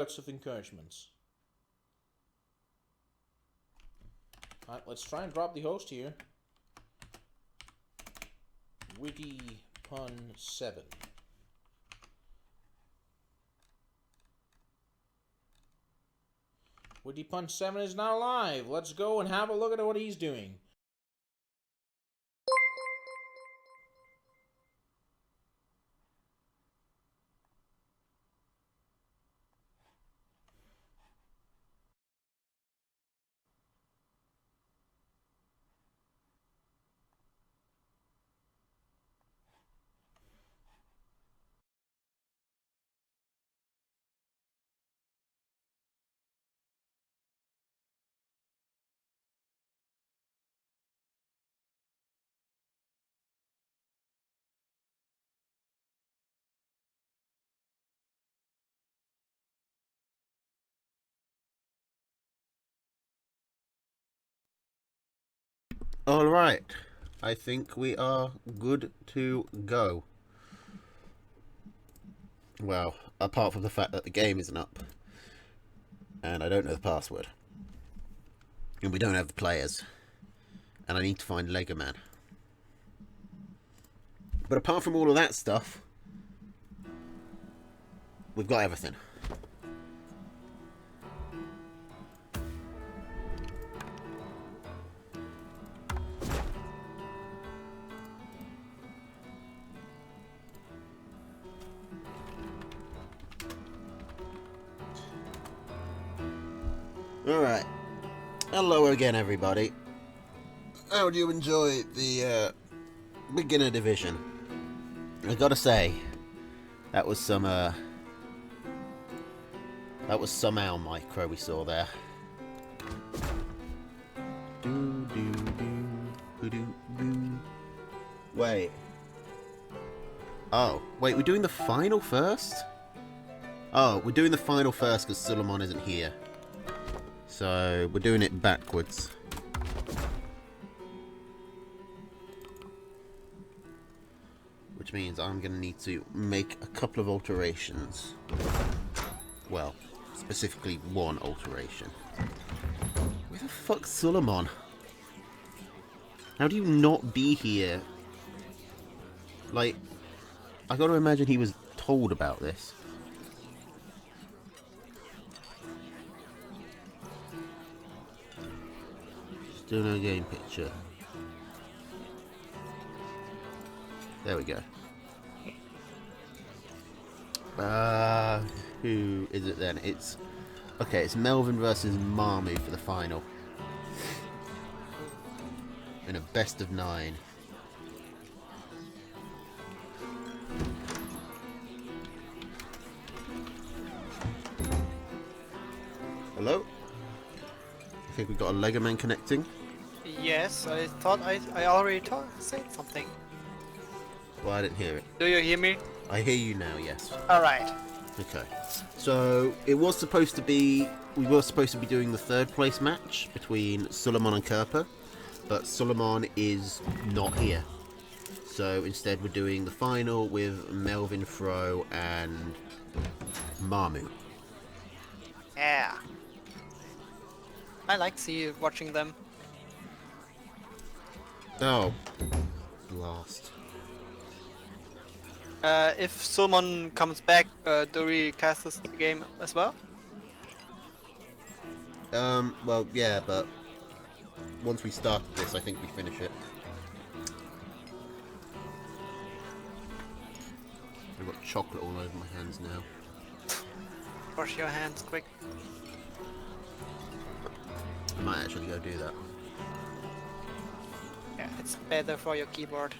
Words of encouragements. Alright, let's try and drop the host here. Witty Pun 7. Witty Pun 7 is now live. Let's go and have a look at what he's doing. Alright, I think we are good to go. Well, apart from the fact that the game isn't up. And I don't know the password. And we don't have the players. And I need to find Lego Man. But apart from all of that stuff, we've got everything. Alright. Hello again, everybody. How do you enjoy the beginner division? I gotta say, that was some somehow micro we saw there. Wait. Oh, wait, we're doing the final first? Oh, we're doing the final first because Suleiman isn't here. So, we're doing it backwards. Which means I'm going to need to make a couple of alterations. Well, specifically one alteration. Where the fuck's Suleiman? How do you not be here? Like, I gotta imagine he was told about this. Still no game picture. There we go. Who is it then? It's... Okay, it's Melvin versus Marmu for the final. In a best of 9. Hello? I think we've got a Lego Man connecting. Yes, I thought I already said something. Well, I didn't hear it. Do you hear me? I hear you now, yes. Alright. Okay. So, it was supposed to be... We were supposed to be doing the third place match between Suleiman and Kerper. But Suleiman is not here. So, instead we're doing the final with Melvin, Fro, and Marmu. Yeah. I like watching them. Oh. Blast. If someone comes back, do we cast this game as well? Well, yeah, but once we start this, I think we finish it. I've got chocolate all over my hands now. Wash your hands quick. I might actually go do that. Yeah, it's better for your keyboard.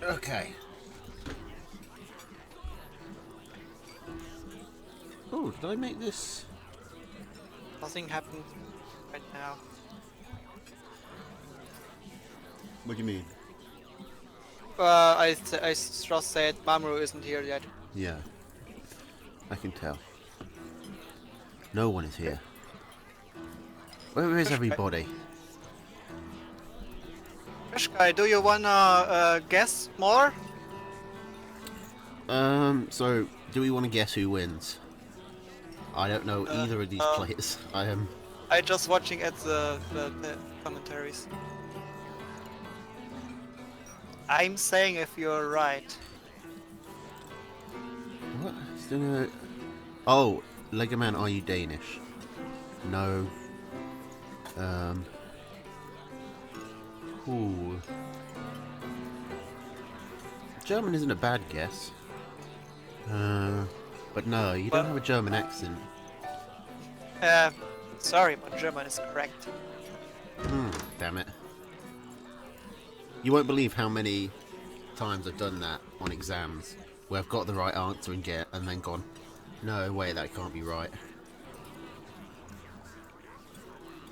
Okay. Oh, Did I make this? Nothing happened right now. What do you mean? I just said Mamoru isn't here yet. Yeah. I can tell. No one is here. Where is everybody? Fish guy, do you wanna guess more? So, do we want to guess who wins? I don't know either of these players. I am... I just watching at the commentaries. I'm saying if you're right. What? Still Oh, Legoman, are you Danish? No. Ooh. German isn't a bad guess. But no, you don't have a German accent. Sorry, but German is correct. Damn it. You won't believe how many times I've done that on exams, where I've got the right answer and then gone, no, wait, that can't be right.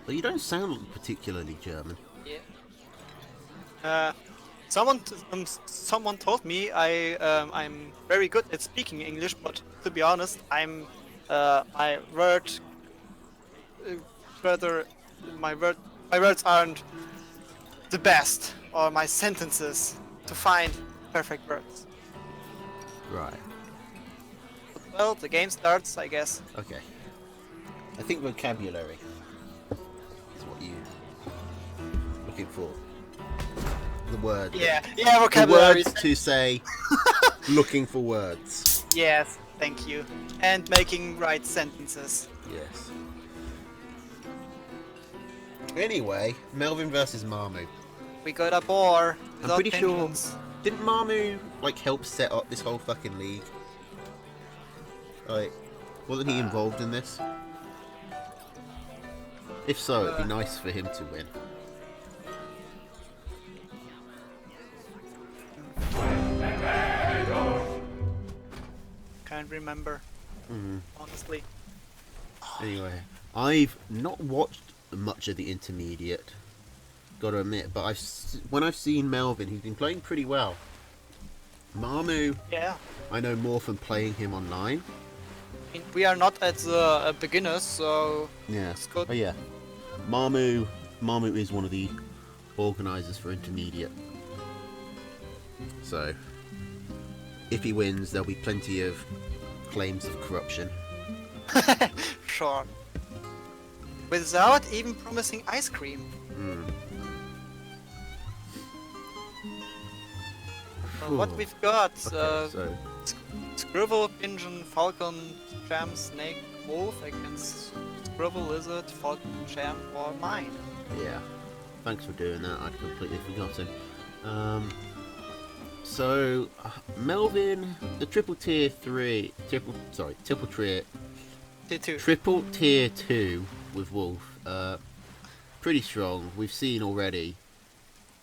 But you don't sound particularly German. Yeah. Someone told me I'm very good at speaking English, but to be honest, my words aren't the best, or my sentences to find perfect words. Right. Well, the game starts, I guess. Okay. I think vocabulary is what you're looking for. The word. Yeah, vocabulary. The words to say, looking for words. Yes, thank you. And making right sentences. Yes. Anyway, Melvin versus Marmu. We got a boar. I'm pretty sure. Didn't Marmu like help set up this whole fucking league? Like, wasn't he involved in this? If so, it'd be nice for him to win. Can't remember. Honestly. Anyway, I've not watched much of the intermediate, gotta admit, but when I've seen Melvin, he's been playing pretty well. Marmu, Yeah. I know more from playing him online. I mean, we are not at the beginners, so Yeah. it's good. Oh yeah. Marmu is one of the organisers for intermediate. So, if he wins, there'll be plenty of claims of corruption. Sure. Without even promising ice cream. What we've got? Okay, so Scribble, Pigeon, Falcon, Jam, Snake, Wolf against Scribble, Lizard, Falcon, Jam, or Mine. yeah, thanks for doing that. I'd completely forgotten. So Melvin, the triple tier 2 with Wolf, pretty strong. We've seen already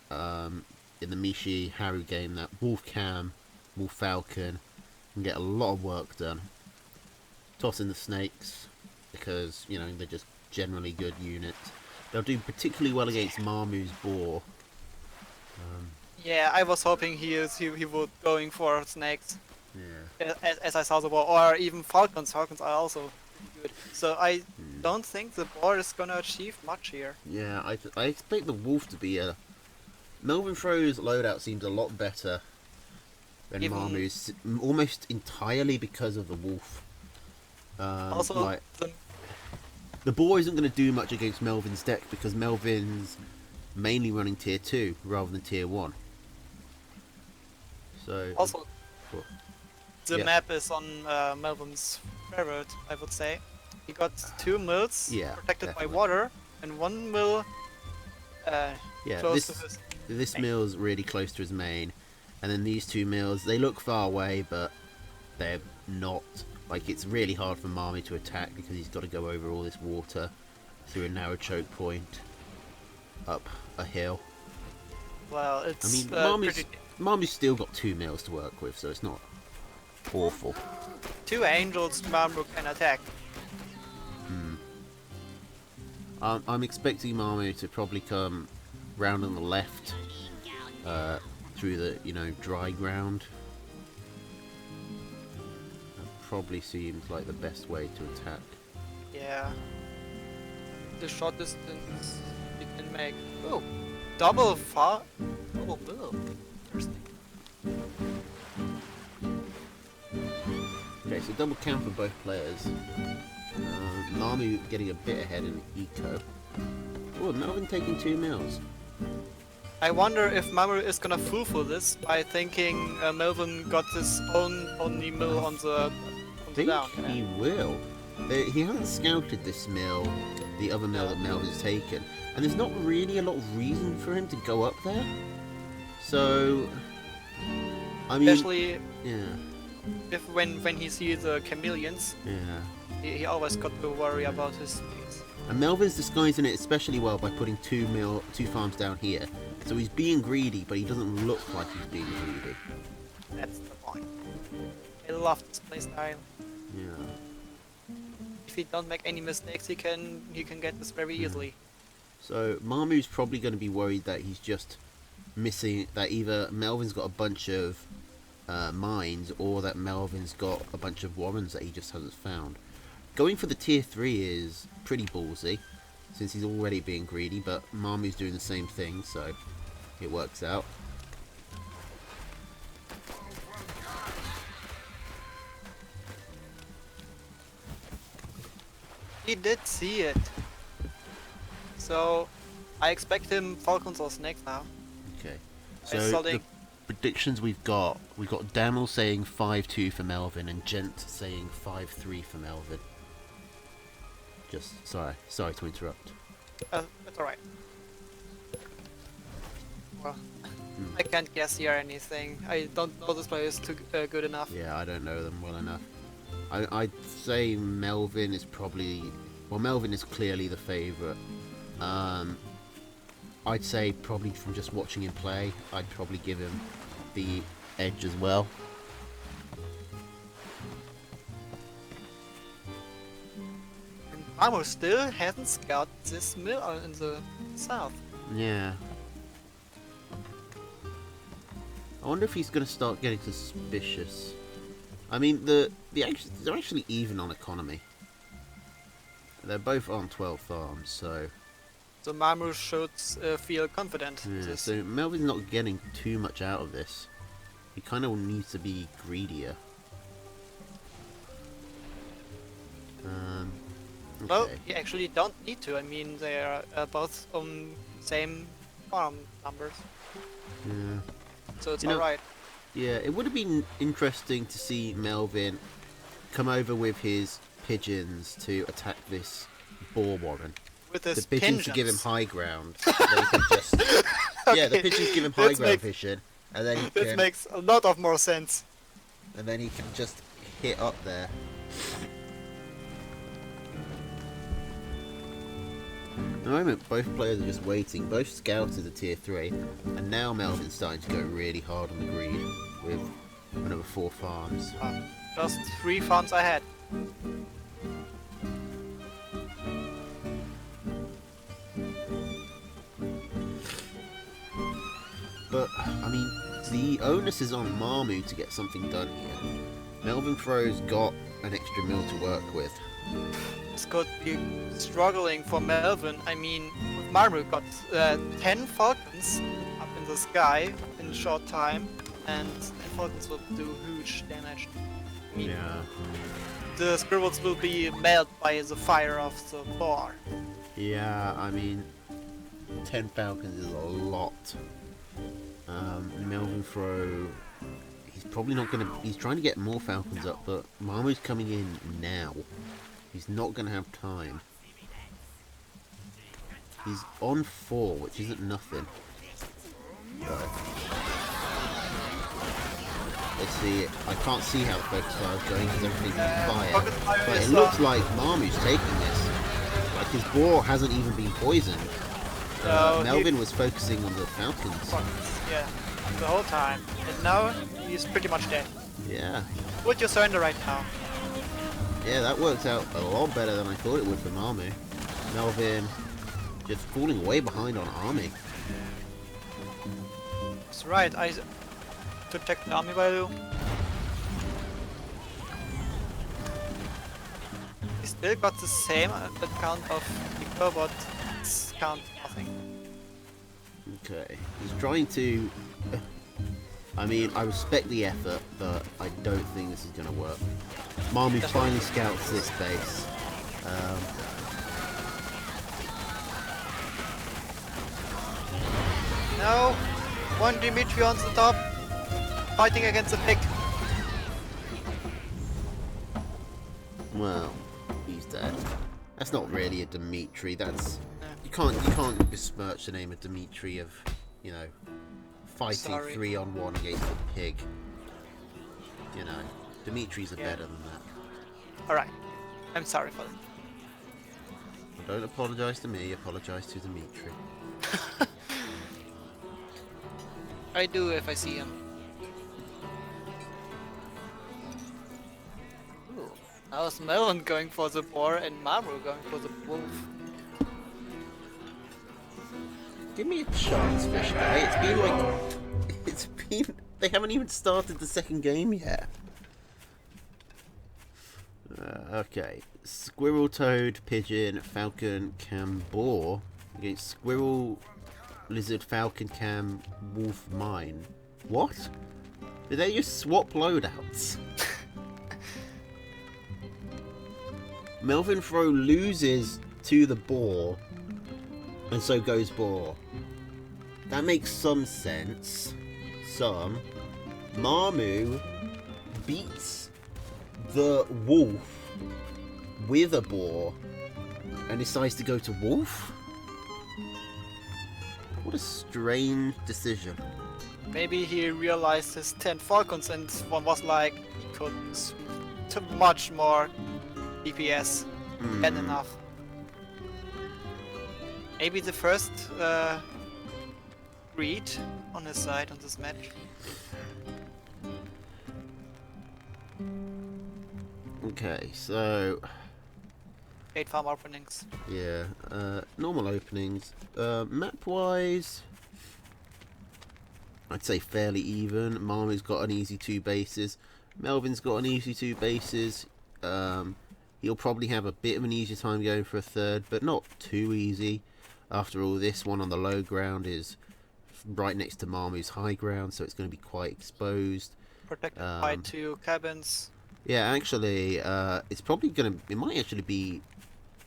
in the Mishi Haru game that Wolf Falcon can get a lot of work done. Tossing the snakes because, you know, they're just generally good units. They'll do particularly well against Marmu's boar. Yeah, I was hoping he would going for snakes. Yeah. As I saw the boar, or even falcons. Falcons are also good. So I don't think the boar is gonna achieve much here. Yeah, I expect the wolf to be a... Melvin Throw's loadout seems a lot better than Marmu's, almost entirely because of the wolf. Also, like, the boar isn't going to do much against Melvin's deck because Melvin's mainly running tier 2 rather than tier 1. So also, What? the Yeah. map is on Melvin's favorite, I would say. He got 2 mills protected definitely. by water, and 1 mill yeah, close to his. this mill's really close to his main, and then these 2 mills, they look far away, but they're not. Like, it's really hard for Marmy to attack because he's got to go over all this water through a narrow choke point up a hill. Well, it's I mean, pretty. Marmy's still got 2 mills to work with, so it's not awful. 2 angels Mamoru can attack. I'm expecting Marmu to probably come round on the left, through the, dry ground. That probably seems like the best way to attack. Yeah. The short distance you can make. Oh, double far. Oh, oh. Interesting. Okay, so double count for both players. Marmu getting a bit ahead in eco. Oh, Melvin taking 2 mils. I wonder if Mamoru is gonna fulfill this by thinking Melvin got his only mill on the I think down. he will. He hasn't scouted this mill, the other mill that Melvin's taken, and there's not really a lot of reason for him to go up there. So, I mean, Especially yeah, if when he sees the chameleons, yeah. he always got to worry about his speeds. And Melvin's disguising it especially well by putting 2 farms down here. So he's being greedy, but he doesn't look like he's being greedy. That's the point. I love this playstyle. Yeah. If he don't make any mistakes, he can get this very easily. So Marmu's probably going to be worried that he's just missing, that either Melvin's got a bunch of mines, or that Melvin's got a bunch of warrens that he just hasn't found. Going for the tier 3 is pretty ballsy, since he's already being greedy, but Marmu's doing the same thing, so it works out. He did see it. So I expect him Falcons or Snakes now. Okay. I So saw the predictions we've got Damel saying 5-2 for Melvin and Gent saying 5-3 for Melvin. Just sorry to interrupt. That's alright. Well, I can't guess here anything. I don't know this player is too good enough. Yeah, I don't know them well enough. I'd say Melvin is probably... Well, Melvin is clearly the favourite. I'd say probably from just watching him play, I'd probably give him the edge as well. Amo still hasn't scouted this mill in the south. Yeah. I wonder if he's going to start getting suspicious. I mean, they're actually even on economy. They're both on 12 farms, so... So Mamoru should feel confident. in Yeah, this. so Melvin's not getting too much out of this. He kind of needs to be greedier. Okay. Well, you actually don't need to. I mean, they are both on same farm numbers, Yeah. so it's You know- alright. Yeah, it would have been interesting to see Melvin come over with his pigeons to attack this boar warren. With his The pigeons to give him pigeons. high ground. Then he can just... Yeah, the Okay, pigeons give him high this ground makes- vision, and then he This can, makes a lot of more sense. just hit up there. At the moment, both players are just waiting. Both scouts is a tier 3, and now Melvin's starting to go really hard on the greed with another 4 farms. Just 3 farms ahead. But, I mean, the onus is on Marmu to get something done here. Melvin Fro's got an extra mill to work with. This could be struggling for Melvin. I mean, Mamoru got 10 falcons up in the sky in a short time, and 10 falcons will do huge damage. I mean, the squirrels will be melted by the fire of the boar. Yeah, I mean, 10 falcons is a lot. Melvin Fro, he's probably not going to... He's trying to get more falcons up, but Marmu's coming in now. He's not going to have time. He's on 4, which isn't nothing. So. Let's see. I can't see how the focus fire is going because everything's on fire. Focus fire But it is, looks like Marmu's taking this. Like his boar hasn't even been poisoned. No, Melvin was focusing on the falcons. Falcons, yeah, the whole time. And now he's pretty much dead. Yeah. Would you surrender right now? Yeah, that worked out a lot better than I thought it would for Marmu. Melvin just falling way behind on army. That's right, I to check the army value. We still got the same count of people, but it's count nothing. Okay, he's trying to... I mean, I respect the effort, but I don't think this is going to work. Marmu finally scouts this base. No! One Dimitri on the top, fighting against the pig. Well, he's dead. That's not really a Dimitri. That's you can't besmirch the name of Dimitri of, you know, fighting 3-on-1 against a pig. You know, Dimitri's are better than that. Alright, I'm sorry for that. Don't apologise to me. Apologise to Dimitri. I do if I see him. Ooh. How's Melon going for the boar and Maru going for the wolf? Give me a chance, fish guy. It's been. They haven't even started the second game yet. Okay. Squirrel, toad, pigeon, falcon, cam, boar against squirrel, lizard, falcon, cam, wolf, mine. What? Did they just swap loadouts? Melvin Throw loses to the boar, and so goes boar. That makes some sense. Some. Marmu beats the wolf with a boar and decides to go to wolf? What a strange decision. Maybe he realized his 10 falcons and one was like, he could to much more DPS and enough. Maybe the first read on his side on this match. Okay, so 8 farm openings. yeah, normal openings. Map-wise, I'd say fairly even. Marmu's got an easy 2 bases. Melvin's got an easy 2 bases. He'll probably have a bit of an easier time going for a third, but not too easy. After all, this one on the low ground is right next to Marmu's high ground, so it's going to be quite exposed. Protected by 2 cabins. Yeah, actually, it's probably going to... It might actually be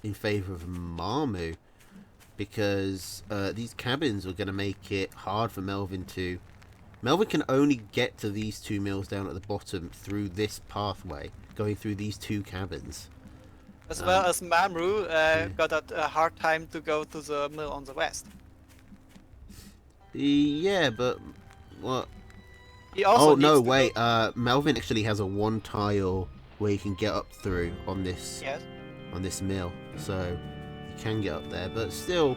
in favour of Marmu, because these cabins are going to make it hard for Melvin to... Melvin can only get to these 2 mills down at the bottom through this pathway, going through these 2 cabins. As well as Mamru got a hard time to go to the mill on the west. Yeah, but... What? He also Oh, no, needs to wait. go... Melvin actually has a 1 tile where he can get up through on this... Yes. On this mill, so he can get up there, but still,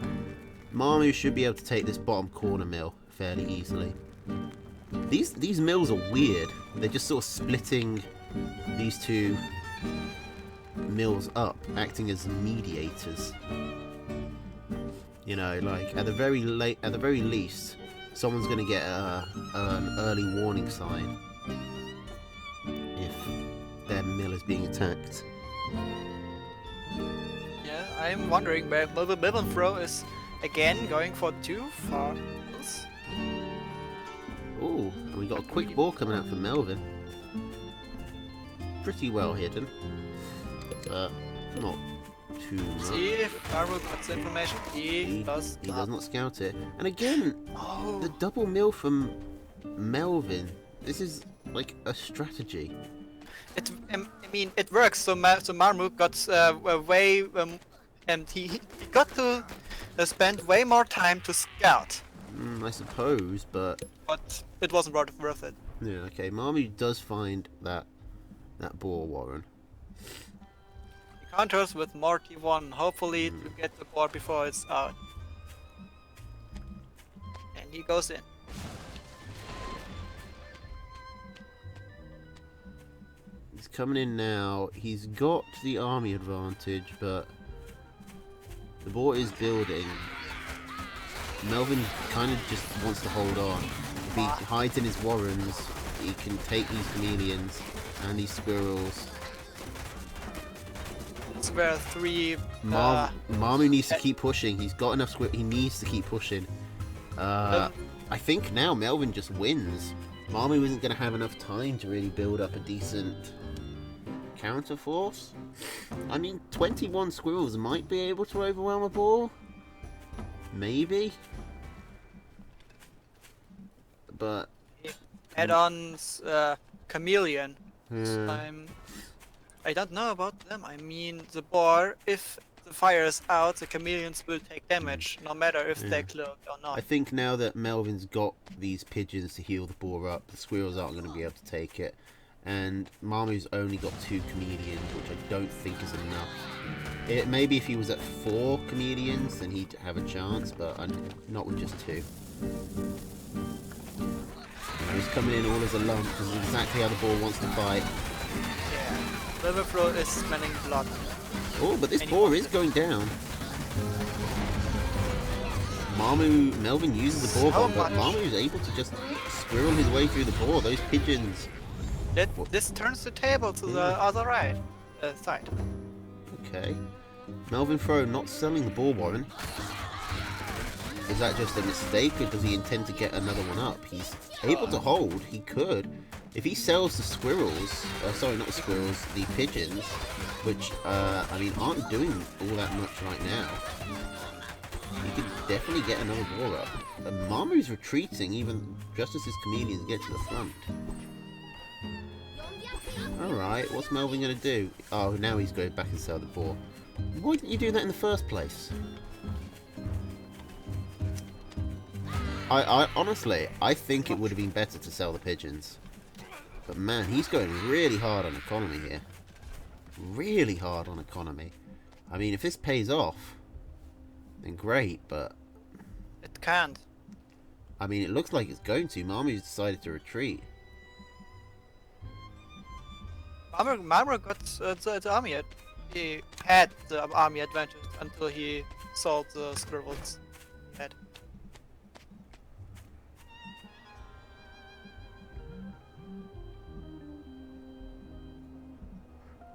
Marmu should be able to take this bottom corner mill fairly easily. These mills are weird. They're just sort of splitting these 2 mills up, acting as mediators. You know, like at the very least, someone's going to get an early warning sign if their mill is being attacked. Yeah, I'm wondering where the Melvin throw is again going for 2 farms. Ooh, and we got a quick ball coming out from Melvin. Pretty well hidden, but not too much. See if Maru gets the information. He does not scout it. And again, the double mill from Melvin. This is like a strategy. I mean, it works. So Marmuk got way, and he got to spend way more time to scout. I suppose, but it wasn't worth it. yeah, okay. Marmu does find that boar warren. He counters with more T1, hopefully to get the board before it's out. And he goes in. He's coming in now. He's got the army advantage, but The boar is building. Melvin kind of just wants to hold on. If he hides in his warrens, he can take these chameleons and these squirrels. It's where 3. Marmu needs to keep pushing. He's got enough squirrels. He needs to keep pushing. I think now Melvin just wins. Marmu isn't going to have enough time to really build up a decent counter force. I mean, 21 squirrels might be able to overwhelm a boar. Maybe. But add-ons, chameleon. yeah. I don't know about them. I mean, the boar, if the fire is out, the chameleons will take damage, no matter if they're cloaked or not. I think now that Melvin's got these pigeons to heal the boar up, the squirrels aren't going to be able to take it. And Marmu's only got 2 chameleons, which I don't think is enough. Maybe if he was at 4 chameleons, then he'd have a chance, but not with just 2. He's coming in all as a lump, because is exactly how the boar wants to fight. Yeah. Liverpool is smelling blood. Oh, but this boar is going down. Melvin uses the boar bomb, but Marmu is able to just squirrel his way through the boar. Those pigeons. This turns the table to the other side. Okay. Melvin Fro not selling the boar warren. Is that just a mistake, or does he intend to get another one up? He's able to hold. He could. If he sells the squirrels, sorry, not the squirrels, the pigeons, which, I mean, aren't doing all that much right now, he could definitely get another boar up. Marmu's retreating, even just as his chameleons get to the front. Alright, what's Melvin going to do? Oh, now he's going back and sell the boar. Why didn't you do that in the first place? I honestly, I think it would have been better to sell the pigeons. But man, he's going really hard on economy here. Really hard on economy. I mean, if this pays off, then great, but... It can't. I mean, it looks like it's going to. Marmu's decided to retreat. Marmor got the army. He had the army advantage until he sold the squirrels.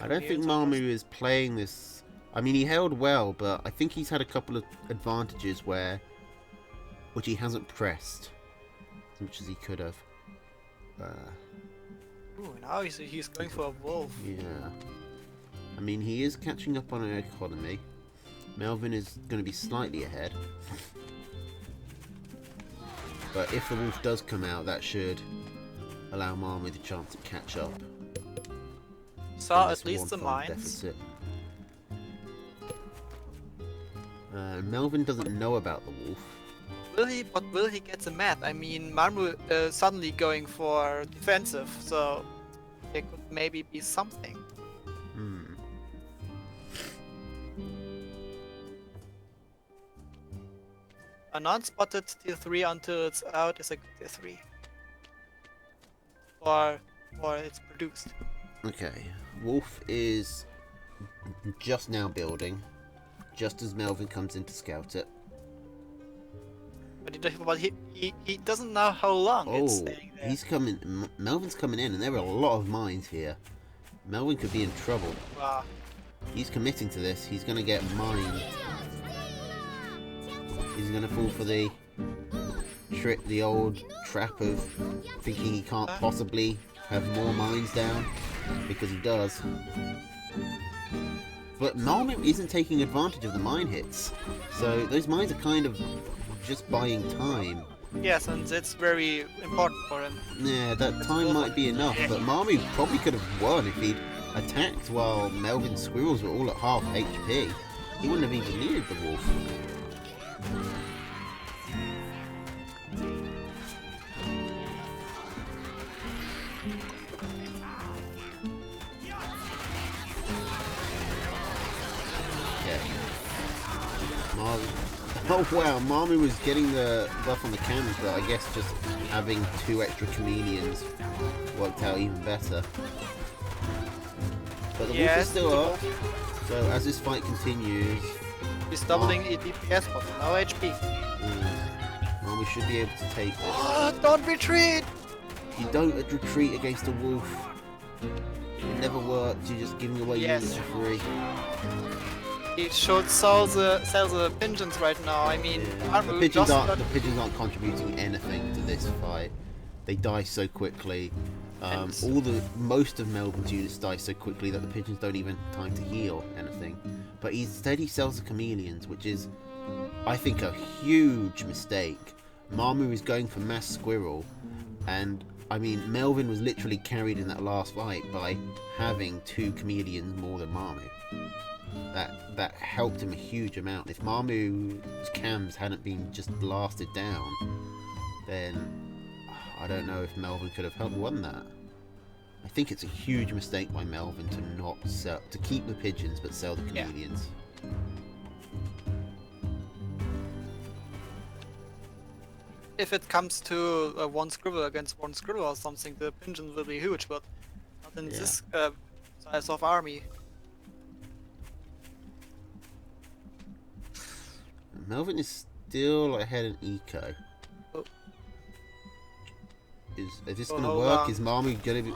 I don't think Marmu is playing this... I mean, he held well, but I think he's had a couple of advantages which he hasn't pressed as much as he could have. Ooh, now he's going for a wolf. Yeah. I mean, he is catching up on an economy. Melvin is going to be slightly ahead. But if the wolf does come out, that should allow Marmu the chance to catch up. So at least the mines. Melvin doesn't know about the wolf. Will he get the map? I mean, Marmu suddenly going for defensive, so there could maybe be something. A non-spotted tier 3 until it's out is a good tier 3. Or it's produced. Okay, Wolf is just now building, just as Melvin comes in to scout it. But he doesn't know how long it's staying there. He's coming. Melvin's coming in, and there are a lot of mines here. Melvin could be in trouble. Wow. He's committing to this. He's going to get mined. He's going to fall for the trick, the old trap of thinking he can't possibly have more mines down, because he does. But Marmu isn't taking advantage of the mine hits, so those mines are kind of just buying time. Yes, and that's very important for him. Yeah, that time might be enough, but Marmu probably could have won if he'd attacked while Melvin's squirrels were all at half HP. He wouldn't have even needed the wolf. Oh wow, Marmu was getting the buff on the cannons, but I guess just having 2 extra chameleons worked out even better. But the wolf is still up. So as this fight continues, He's doubling DPS, but no HP. well, we should be able to take this. Oh, don't retreat! You don't retreat against a wolf. It never works. You're just giving away units for free. He should sell the pigeons right now. I mean, The pigeons aren't contributing anything to this fight. They die so quickly. Most of Melvin's units die so quickly that the pigeons don't even have time to heal anything. But instead he sells the chameleons, which is, I think, a huge mistake. Marmu is going for mass squirrel, and I mean Melvin was literally carried in that last fight by having 2 chameleons more than Marmu. That helped him a huge amount. If Marmu's cams hadn't been just blasted down, then I don't know if Melvin could have won that. I think it's a huge mistake by Melvin to keep the pigeons but sell the chameleons. If it comes to one scribble against one scribble or something, the pigeon will be huge, but not in this size of army. Melvin is still ahead in eco. Oh. Is this gonna work? Is Marmu gonna be...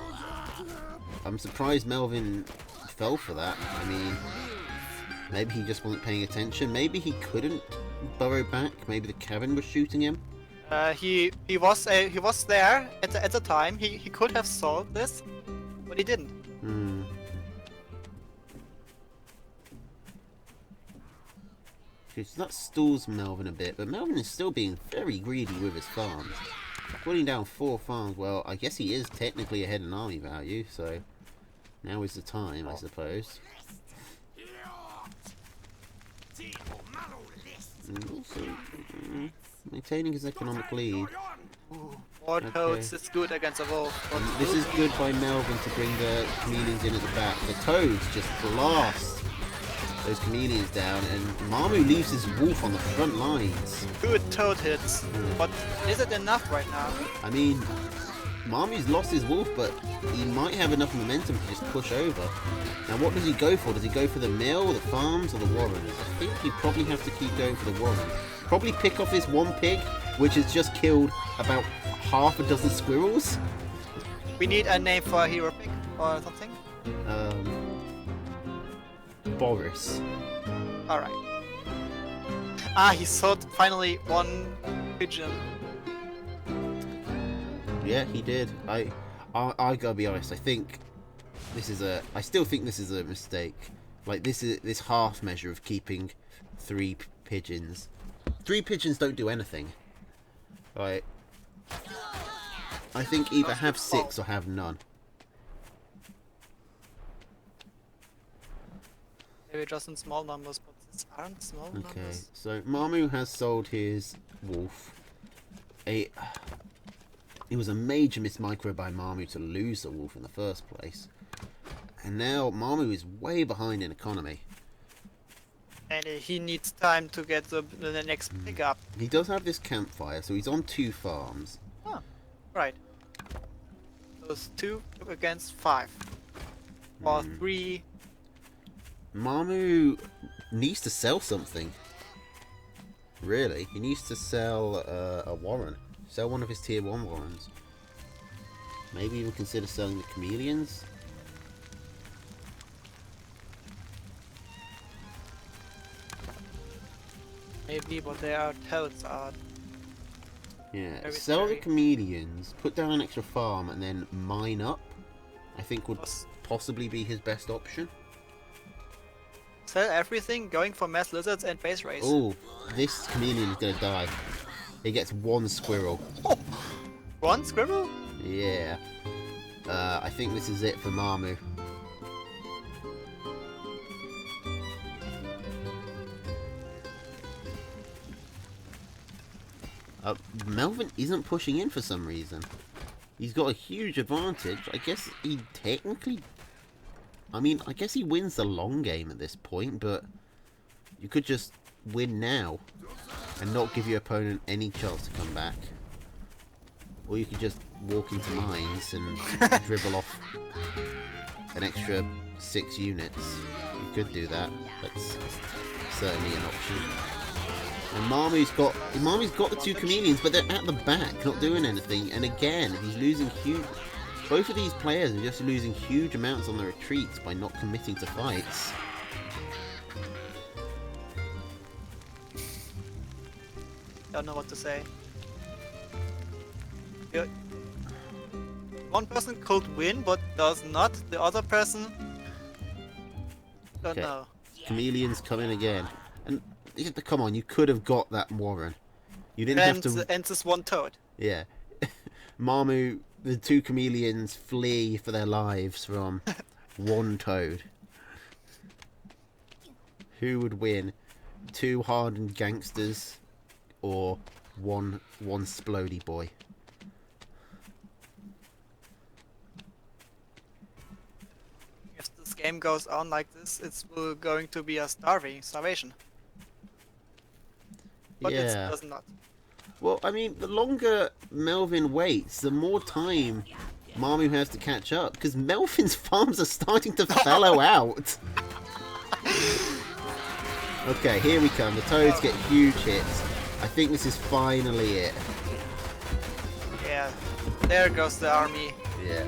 I'm surprised Melvin fell for that. I mean, maybe he just wasn't paying attention. Maybe he couldn't burrow back. Maybe the cabin was shooting him. He was there at the time. He could have solved this, but he didn't. Okay, so that stalls Melvin a bit, but Melvin is still being very greedy with his farms. Putting down 4 farms, well, I guess he is technically ahead in army value, so now is the time, I suppose. And also, maintaining his economic lead. More toads is good against a wolf. But this is good by Melvin to bring the chameleons in at the back. The toads just blast those chameleons down, and Marmu leaves his wolf on the front lines. Good toad hits, but is it enough right now? I mean, Marmu's lost his wolf, but he might have enough momentum to just push over. Now what does he go for? Does he go for the mill, the farms, or the warrens? I think he'd probably have to keep going for the warrens. Probably pick off his one pig, which has just killed about half a dozen squirrels. We need a name for a hero pig or something. Boris. Alright. He sold finally one pigeon. Yeah, he did. I gotta be honest. I still think this is a mistake. Like this half measure of keeping 3 pigeons. 3 pigeons don't do anything. Right. I think either have 6 or have none. Maybe just in small numbers, but these aren't small numbers. Okay, so Marmu has sold his wolf. It was a major mismicro by Marmu to lose the wolf in the first place. And now Marmu is way behind in economy. And he needs time to get the next pig up. He does have this campfire, so he's on 2 farms. Oh, right. Those 2 against 5. Or 3. Marmu needs to sell something. Really, he needs to sell a warren. Sell one of his tier 1 warrens. Maybe even consider selling the chameleons. Maybe, but they are toads are. Yeah, Very sell the scary. chameleons, put down an extra farm, and then mine up. I think would possibly be his best option. Sell everything, going for mass lizards and base race. Oh, this chameleon is gonna die. He gets 1 squirrel. Oh, 1 scribble? Yeah. I think this is it for Marmu. Melvin isn't pushing in for some reason. He's got a huge advantage. I guess he technically... I mean, I guess he wins the long game at this point, but you could just win now and not give your opponent any chance to come back. Or you could just walk into mines and dribble off an extra 6 units. You could do that. That's certainly an option. And Marmu's got the two chameleons, but they're at the back, not doing anything. And again, he's losing huge. Both of these players are just losing huge amounts on the retreats by not committing to fights. Don't know what to say. Yeah. One person could win, but does not. The other person, don't know. Chameleons come in again, and come on, you could have got that Warren. You didn't have to. And this one toad. Yeah, Marmu. The two chameleons flee for their lives from one toad. Who would win? Two hardened gangsters, or one splody boy? If this game goes on like this, it's going to be a starvation. But it does not. Well, I mean, the longer Melvin waits, the more time Marmu has to catch up, because Melvin's farms are starting to fallow out. Okay, here we come. The toads get huge hits. I think this is finally it. Yeah, there goes the army. Yeah.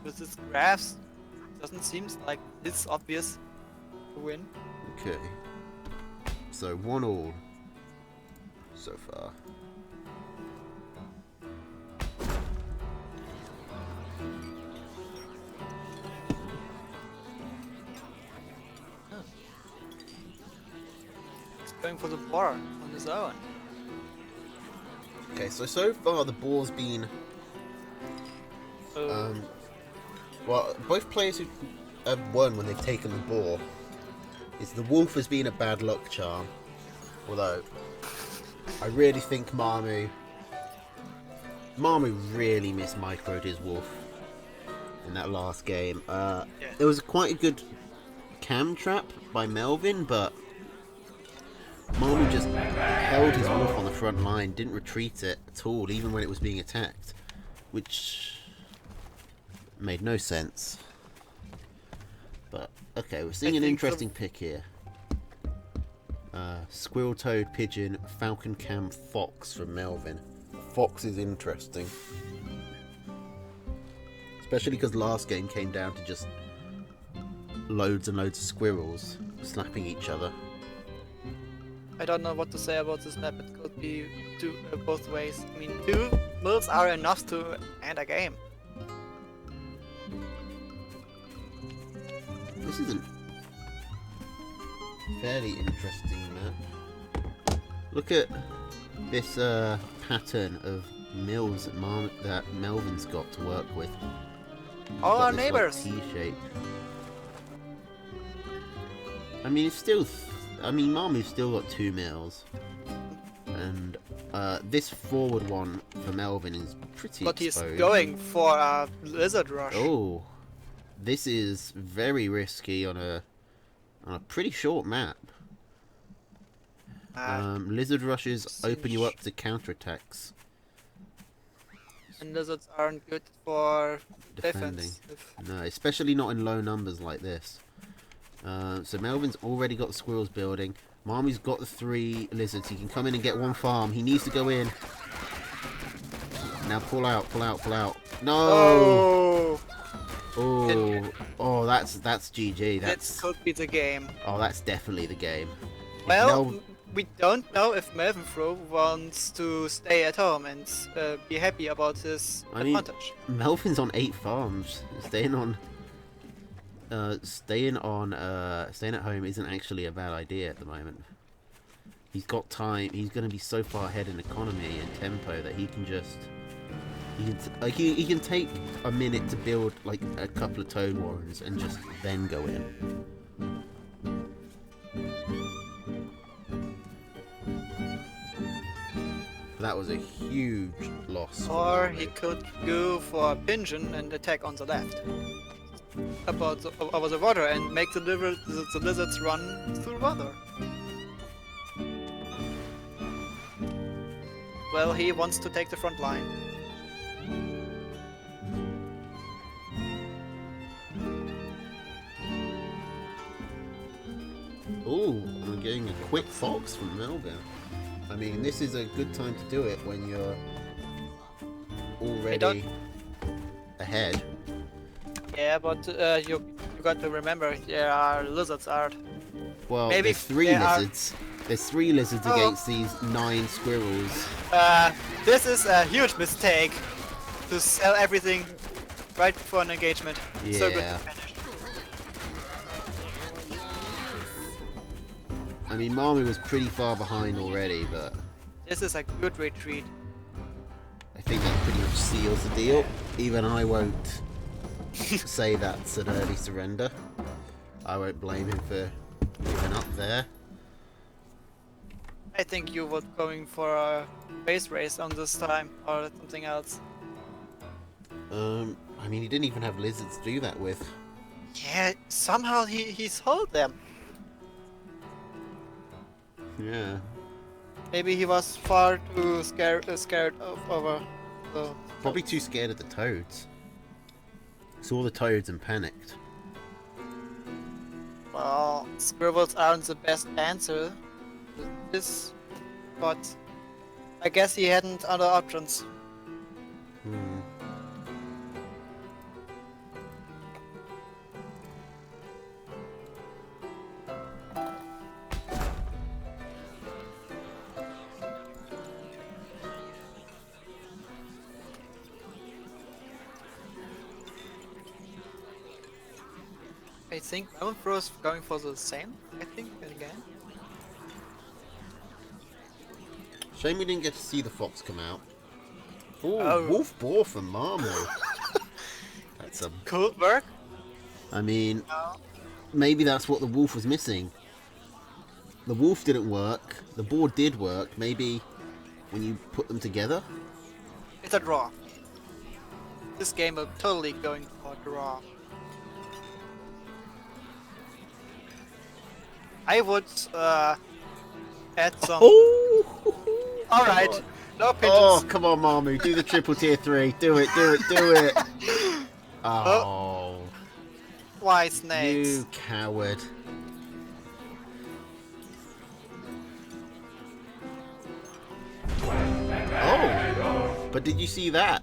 With this graphs, doesn't seem like it's obvious to win. Okay. So 1-1 so far. He's going for the boar on his own. Okay, so far the boar's been well, both players who have won when they've taken the boar is the wolf has been a bad luck charm. Although I really think Marmu really mismicroed his wolf in that last game. There was quite a good cam trap by Melvin, but Marmu just held his wolf on the front line, didn't retreat it at all, even when it was being attacked, which made no sense. But okay, we're seeing an interesting pick here. Squirrel, toad, pigeon, falcon, cam, fox from Melvin. Fox is interesting, especially because last game came down to just loads and loads of squirrels slapping each other. I don't know what to say about this map. It could be both ways. I mean, 2 mills are enough to end a game. This is a fairly interesting map. Look at this pattern of mills that Melvin's got to work with. All our This, neighbors. Like, T-shape. I mean, it's still. Marmu's still got 2 mills, and this forward one for Melvin is pretty But exposed. he's going for a lizard rush. Oh, this is very risky on a pretty short map. Lizard rushes open you up to counterattacks. And lizards aren't good for Defending. defense. No, especially not in low numbers like this. So Melvin's already got the squirrels building. Marmu's got the 3 lizards. He can come in and get 1 farm. He needs to go in. Now pull out, pull out, pull out. No! Oh, that's GG. That could be the game. Oh, that's definitely the game. Well, we don't know if Melvin Fro wants to stay at home and be happy about his advantage. Melvin's on 8 farms. Staying at home isn't actually a bad idea at the moment. He's got time. He's going to be so far ahead in economy and tempo that he can just he can take a minute to build like a couple of toad warrens and just then go in. That was a huge loss. Or he could go for a pigeon and attack on the left. Over the water and make the lizards run through water. Well, he wants to take the front line. Ooh, I'm getting a quick fox from Melvin. I mean, this is a good time to do it when you're already ahead. Yeah, but you got to remember there are lizards out. Well, Maybe there's three there are- lizards. There's 3 lizards Oh. against these 9 squirrels. This is a huge mistake to sell everything right before an engagement. So good Yeah. to finish. I mean, Marmy was pretty far behind already, but This is a good retreat. I think that pretty much seals the deal. Even I won't say that's an early surrender. I won't blame him for giving up there. I think you were going for a base race on this time or something else. I mean, he didn't even have lizards to do that with. Yeah, somehow he sold them. Yeah. Maybe he was far too scared of over the. Probably too scared of the toads. Saw the toads and panicked. Well, squirrels aren't the best answer to this, but I guess he hadn't other options. Hmm. I think Melonfro's going for the same. I think again. Shame we didn't get to see the fox come out. Ooh, Oh. wolf boar from Marmo. That's a. Cool work. I mean, No. maybe that's what the wolf was missing. The wolf didn't work. The boar did work. Maybe when you put them together. It's a draw. This game will totally going for a draw. I would add some. Oh! All right, no pigeons. Oh, come on, Marmu. Do the triple tier 3. Do it, do it, do it. Oh, Why snakes? you coward. Oh, but did you see that?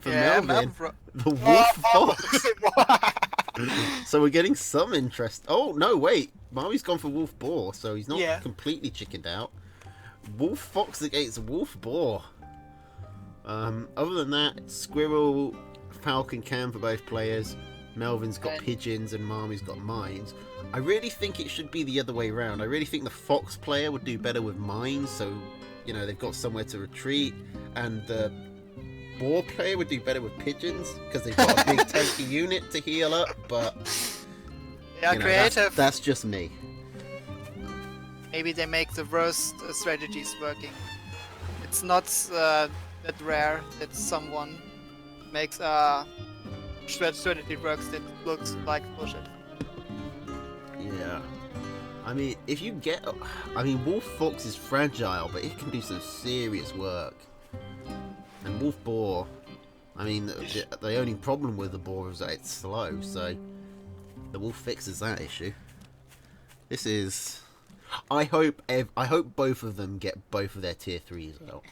From Melvin, the wolf fox. So we're getting some interest. Oh, no, wait. Marmi's gone for wolf boar, so he's not Yeah. completely chickened out. Wolf fox against wolf boar. Other than that, squirrel, falcon cam for both players. Melvin's got And- pigeons and Marmi's got mines. I really think it should be the other way around. I really think the fox player would do better with mines, so you know they've got somewhere to retreat, and the boar player would do better with pigeons because they've got a big tanky unit to heal up. But Yeah, you know, that's- creative. That's just me. Maybe they make the worst strategies working. It's not that rare that someone makes a strategy works that looks like bullshit. Yeah. I mean, if you get... I mean, Wolf Fox is fragile, but it can do some serious work. And Wolf Boar... I mean, the only problem with the Boar is that it's slow, so... The Wolf fixes that issue. This is... I hope both of them get both of their tier 3s out.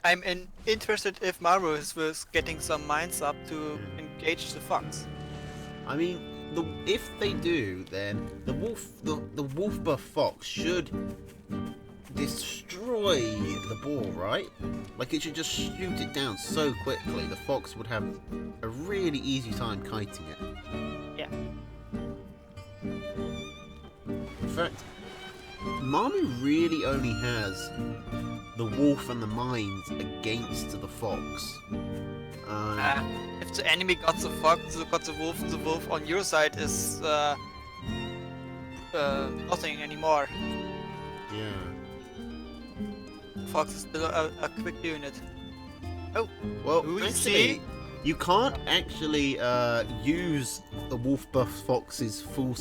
I'm interested if Maru was getting some mines up to engage the fox. I mean, if they do, then the wolf buff fox should destroy the boar, right? Like it should just shoot it down so quickly. The fox would have a really easy time kiting it. Yeah. In fact, Marmy really only has the wolf and the mines against the fox. If the enemy got the fox, got the wolf on your side is nothing anymore. Yeah. Fox is still a quick unit. Oh, Well, we actually, see? you can't actually use the wolf buff fox's full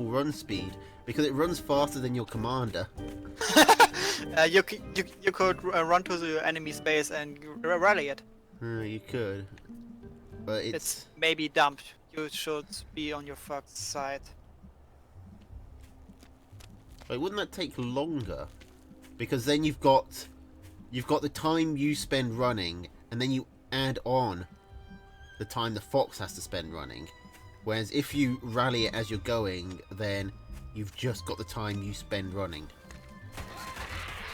run speed because it runs faster than your commander. You could run to the enemy space and rally it. You could, but It's maybe dumb. You should be on your Fox side. Like, wouldn't that take longer? Because then you've got the time you spend running, and then you add on the time the fox has to spend running. Whereas if you rally it as you're going, then you've just got the time you spend running.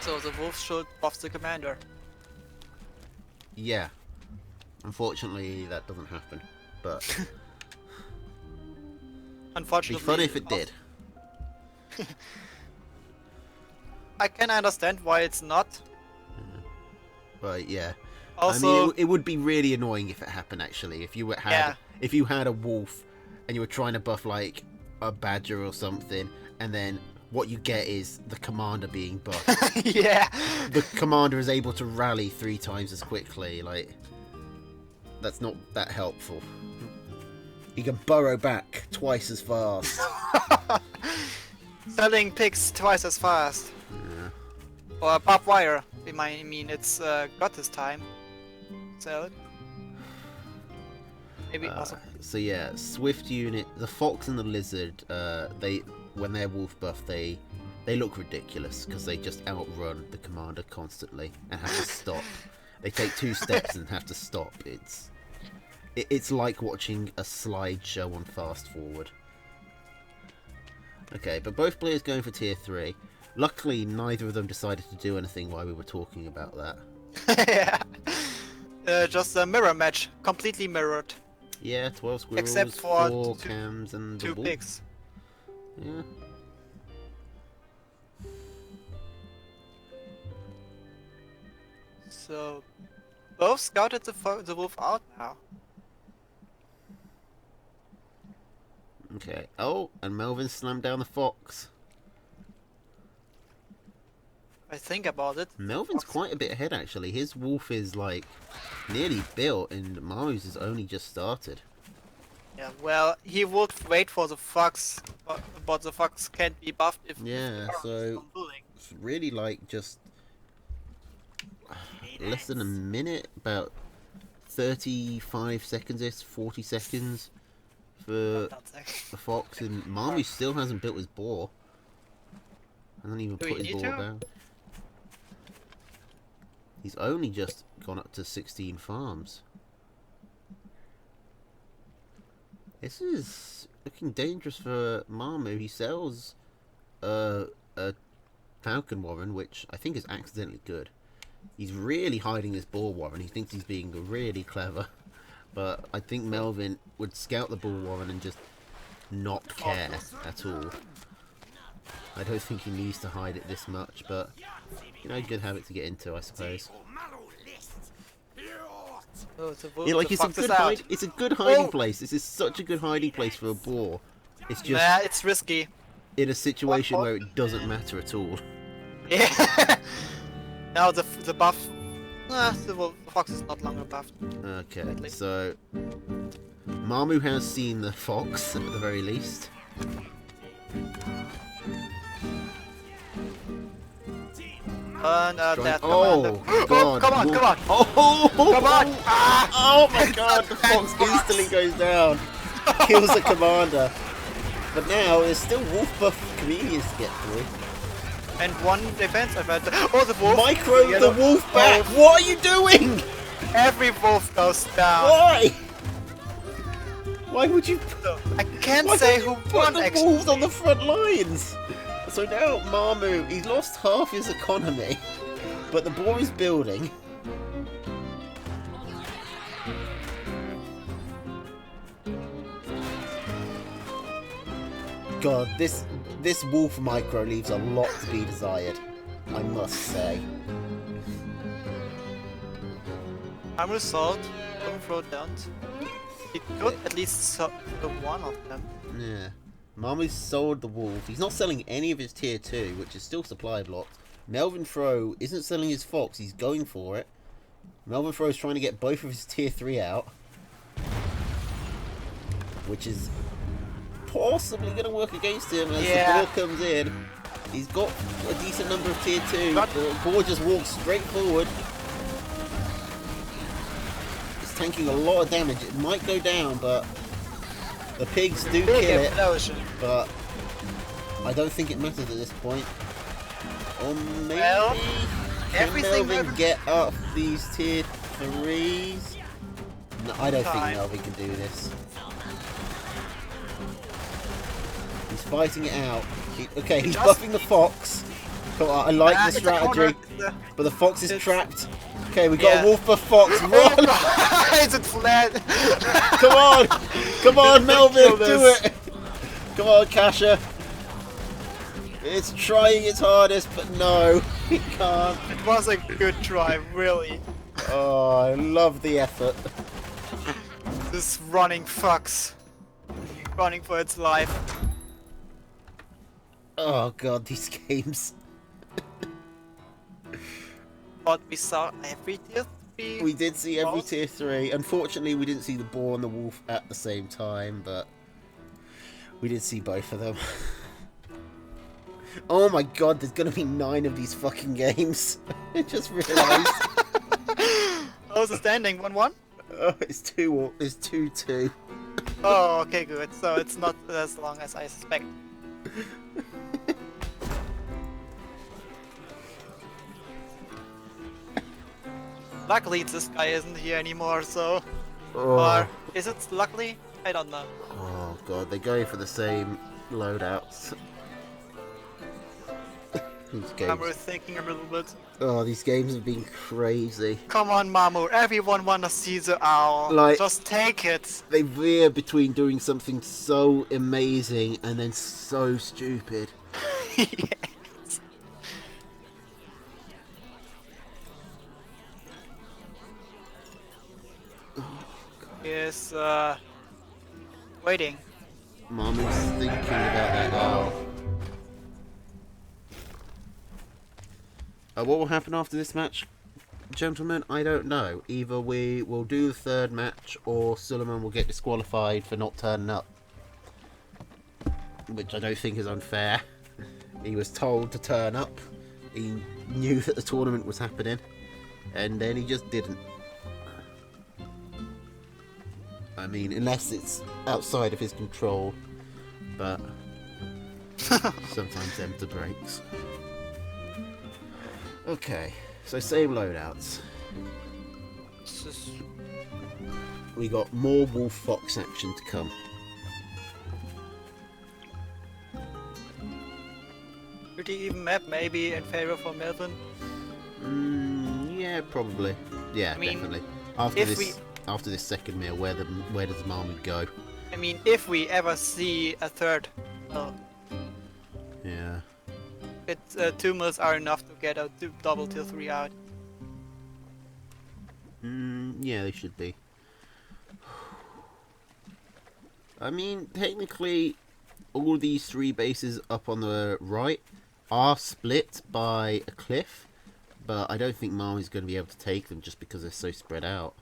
So the wolf should buff the commander. Yeah. Unfortunately, that doesn't happen. But Unfortunately, it'd be fun if it did. I can understand why it's not. But yeah. Also, I mean, it would be really annoying if it happened. Actually, if you had a wolf and you were trying to buff like a badger or something, and then what you get is the commander being buffed. yeah. The commander is able to rally 3 times as quickly. Like, that's not that helpful. He can burrow back twice as fast. Selling pigs twice as fast. Yeah. Or barbed wire. I mean, it's got this time. Sell it. Maybe also. So yeah, Swift unit, the fox and the lizard. When they're wolf buff, they look ridiculous because they just outrun the commander constantly and have to stop. They take 2 steps and have to stop. It's like watching a slideshow on fast forward. Okay, but both players going for tier 3. Luckily, neither of them decided to do anything while we were talking about that. Yeah. Just a mirror match, completely mirrored. Yeah, 12 squirrels, Except for 4 cams, and the 2 wolf. pigs. Yeah. So, both scouted the wolf out now. Okay. Oh, and Melvin slammed down the fox. I think about it. Melvin's Fox- quite a bit ahead, actually. His wolf is, like, nearly built, and Maru's has only just started. Yeah, well, he would wait for the fox, but the fox can't be buffed if Yeah, if so from building. it's really, like, just less than a minute, about 35 seconds, 40 seconds for the fox, and Mamu still hasn't built his boar. Hasn't even Do put we his need boar to? down. He's only just gone up to 16 farms. This is looking dangerous for Mamu. He sells a Falcon Warren, which I think is accidentally good. He's really hiding this Boar Warren. He thinks he's being really clever. But I think Melvin would scout the Boar Warren and just not care at all. I don't think he needs to hide it this much, but, you know, good habit to get into, I suppose. Oh, Yeah, like, it's a good hiding place. This is such a good hiding place for a boar. It's just Nah, it's risky. in a situation where it doesn't matter at all. Yeah. Now the buff. The fox is not longer buffed. Okay, so Mamu has seen the fox at the very least. And that Oh commander. god! Come on, come on! Oh! Come on! Ah! Oh my god! The fox instantly goes down, kills the commander. But now there's still wolf buff comedians to get through. And 1 defense event. Oh, the wolf! Micro the yellow wolf back! wolf. What are you doing? Every wolf goes down. Why? Why would you? I can't Why say would you who put won the actually. wolves on the front lines? So now Mamu, he's lost half his economy, but the boar is building. God, this wolf micro leaves a lot to be desired, I must say. I'm result. Don't throw down. He could at least sell the one of them. Yeah. Mamu's sold the wolf. He's not selling any of his tier 2, which is still supply blocked. Melvin Fro isn't selling his fox, he's going for it. Melvin Fro's trying to get both of his tier 3 out. Which is possibly going to work against him as the ball comes in. He's got a decent number of tier 2. Got- The boar just walks straight forward. It's tanking a lot of damage. It might go down, but the pigs do Big kill it. explosion. But I don't think it matters at this point. Or maybe Well, can everything Melvin over- get up these tier 3s? No, I don't think Time. Melvin can do this. He's fighting it out. Okay, he's just- buffing the fox. Come on, I like the It's a strategy, corner. but the fox is It's- trapped. Okay, we got Yeah. a wolf buff fox. Run! Is it flat? Come on! Come on, Melvin, Kill do this. it! Come on, Kasha. It's trying its hardest, but no, it can't. It was a good try, really. Oh, I love the effort. This running fox. Running for its life. Oh god, these games. But we saw every tier 3. We did see every boss. tier 3. Unfortunately, we didn't see the boar and the wolf at the same time, but we did see both of them. Oh my god, there's gonna be 9 of these fucking games. I just realised. How's the standing? 1-1? Oh, it's 2-2. Oh, okay, good. So it's not as long as I suspect. Luckily, this guy isn't here anymore, so... Oh. Or is it luckily? I don't know. Oh god, they're going for the same loadouts. These I'm games. rethinking a little bit. Oh, these games have been crazy. Come on, Mamu. Everyone wanna see the owl. Like- Just take it. They veer between doing something so amazing and then so stupid. Yes. Yes, waiting. Mom is thinking about that now. What will happen after this match, gentlemen? I don't know. Either we will do the third match or Suleiman will get disqualified for not turning up. Which I don't think is unfair. He was told to turn up. He knew that the tournament was happening. And then he just didn't. I mean, unless it's outside of his control. But sometimes them to breaks. Okay, so same loadouts. This is- We got more Wolf Fox action to come. Pretty even map, maybe in favor for Melvin. Yeah, probably. Yeah, I mean, definitely. After this second meal, where does Marmot go? I mean, if we ever see a third, well, Yeah. it's 2 mills are enough to get a double tier 3 out. Yeah, they should be. I mean, technically, all these 3 bases up on the right are split by a cliff, but I don't think Marmot's going to be able to take them just because they're so spread out.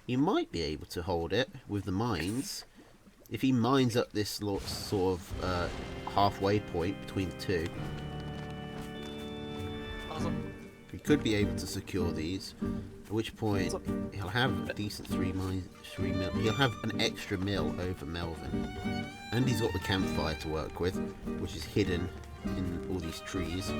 He might be able to hold it with the mines. If he mines up this sort of halfway point between the two, Awesome. he could be able to secure these. At which point he'll have a decent 3 mil. He'll have an extra mill over Melvin, and he's got the campfire to work with, which is hidden in all these trees.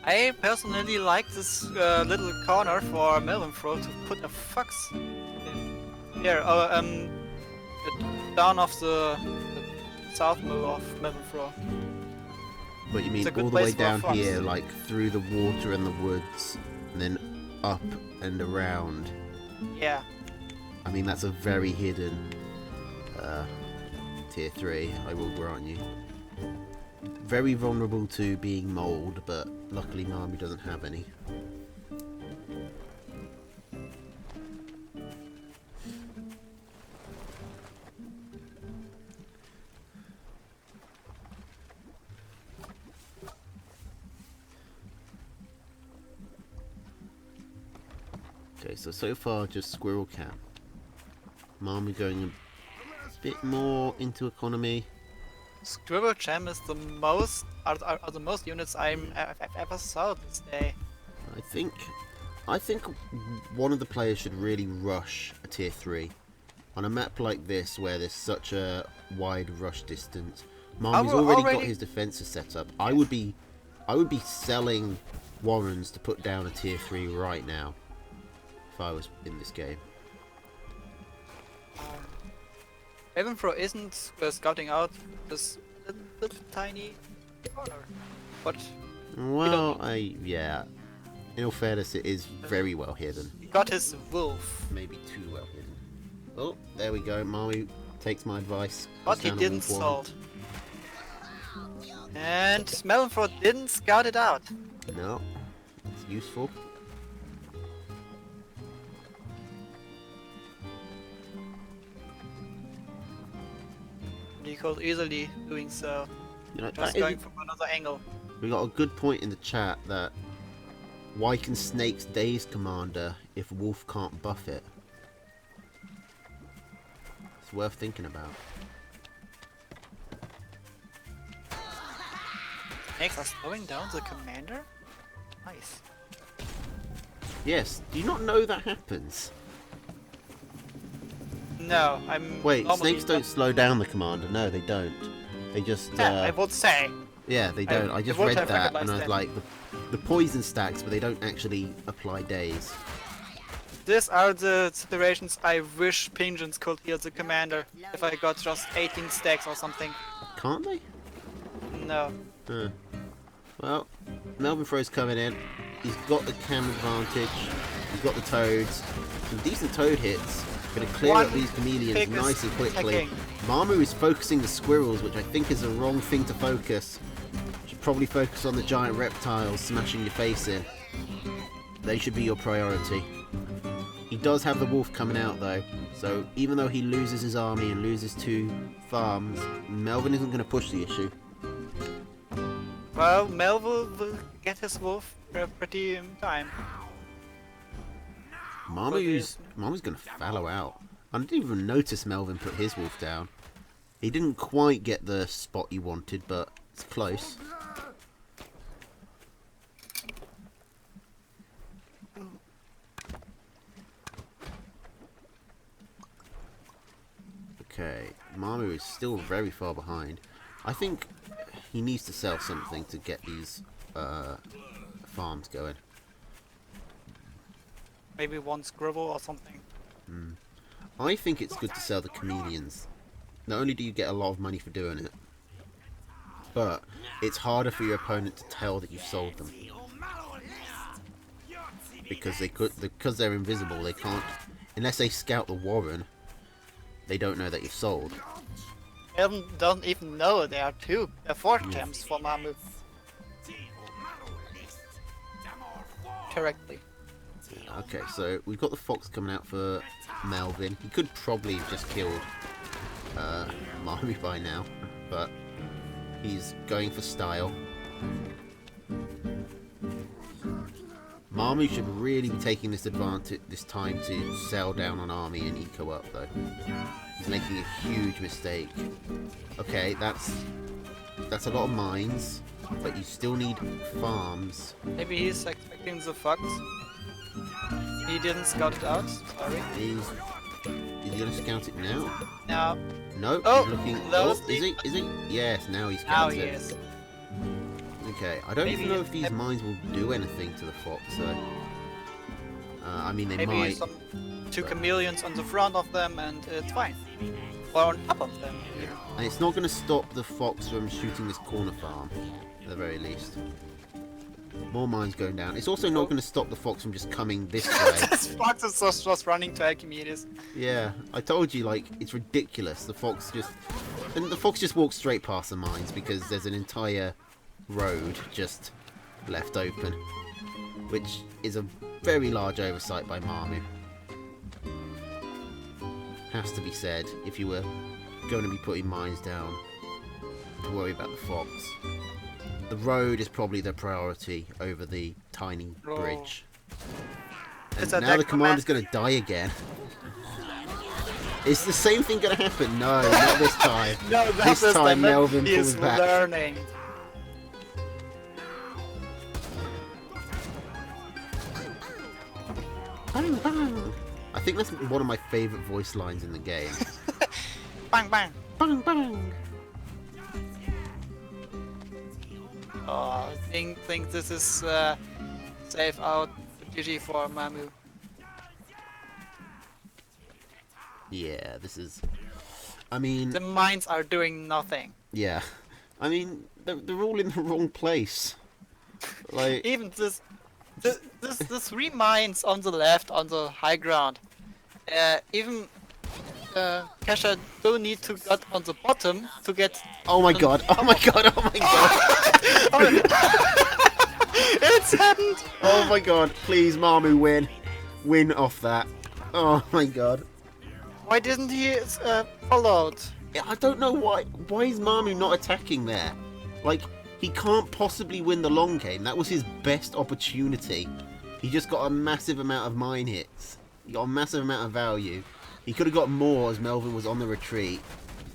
I personally like this little corner for Melvin Fro to put a fox in. Here, down off the south mill of Melvin Fro. But you mean It's a good all the way place for a down fox. here, like through the water and the woods, and then up and around. Yeah. I mean, that's a very hidden tier 3, I will grant you. Very vulnerable to being mould, but luckily Marmy doesn't have any. Okay, so far just Squirrel Cat. Marmy going a bit more into economy. Scribble Gem is the most are the most units I've ever saw this day. I think one of the players should really rush a tier 3 on a map like this where there's such a wide rush distance. Marmy's already got his defenses set up. I would be selling Warrens to put down a tier 3 right now if I was in this game. Evanfro isn't scouting out this little tiny corner, but Well, yeah. In all fairness, it is very well hidden. he got his wolf. Maybe too well hidden. Oh, there we go. Marmy takes my advice. But he didn't solve. And Melford didn't scout it out. No, it's useful. He could easily doing so. You know, Just going from another angle. we got a good point in the chat that why can Snake's Daze Commander if Wolf can't buff it? It's worth thinking about. Snakes are slowing down the commander? Nice. Yes, do you not know that happens? No, I'm Wait, normally snakes don't slow down the commander. No, they don't. They just... Yeah, I would say. yeah, they don't. I just would read have that and I recognized was that. like, the poison stacks, but they don't actually apply daze. These are the situations I wish Pingeons could heal the commander. If I got just 18 stacks or something. Can't they? No. Huh. Well, Melvin Fro's coming in. He's got the cam advantage. He's got the toads. Some decent toad hits. Gonna clear up these chameleons pig is nice and quickly. attacking. Mamu is focusing the squirrels, which I think is the wrong thing to focus. Should probably focus on the giant reptiles smashing your face in. They should be your priority. He does have the wolf coming out though, so even though he loses his army and loses 2 farms, Melvin isn't going to push the issue. Well, Melville will get his wolf pretty in time. Mamu's going to fallow out. I didn't even notice Melvin put his wolf down. He didn't quite get the spot he wanted, but it's close. Okay, Mamu is still very far behind. I think he needs to sell something to get these farms going. Maybe one scribble or something. I think it's good to sell the chameleons. Not only do you get a lot of money for doing it, but it's harder for your opponent to tell that you've sold them. Because they're invisible, they can't, unless they scout the warren, they don't know that you've sold. Melvin doesn't even know there are 4 gems for Mamu. Correctly. Okay, so we've got the fox coming out for Melvin. He could probably have just killed Mamu by now, but he's going for style. Mamu should really be taking this time to sell down on army and eco up though. He's making a huge mistake. Okay, that's a lot of mines, but you still need farms. Maybe he's expecting the fox. He didn't scout it out, sorry. Is he gonna scout it now? No. Nope, Oh, he's looking... those Oh, is he? Yes, now he's Now scouted he it. is. Okay, I don't Maybe even know it's if these mines will do anything to the fox, so... I mean, they Maybe might. some 2 chameleons on the front of them and it's fine. Or on top of them. And it's not going to stop the fox from shooting this corner farm, at the very least. More mines going down. It's also not going to stop the fox from just coming this way. This fox is just running to Archimedes. Yeah, I told you, like, it's ridiculous. The fox just walks straight past the mines because there's an entire road just left open, which is a very large oversight by Mamu. Has to be said, if you were going to be putting mines down, to worry about the fox. The road is probably the priority over the tiny bridge. And Is that now the that commander's going to die again. Is the same thing gonna happen? No, not this time. No, not This time Melvin he pulls is back. learning. Bang, bang. I think that's one of my favourite voice lines in the game. Bang bang. Bang, bang. Oh, I think this is safe out GG for Mamu. Yeah, this is... I mean... The mines are doing nothing. Yeah. I mean, they're all in the wrong place. Like... Even the 3 mines on the left on the high ground. Even Kesha don't need to get on the bottom to get. Oh my god, oh my god, oh my god! It's happened! Oh my god, please Mamu win. Win off that. Oh my god. Why didn't he followed? I don't know why is Mamu not attacking there? Like, he can't possibly win the long game. That was his best opportunity. He just got a massive amount of mine hits. He got a massive amount of value. He could have got more as Melvin was on the retreat.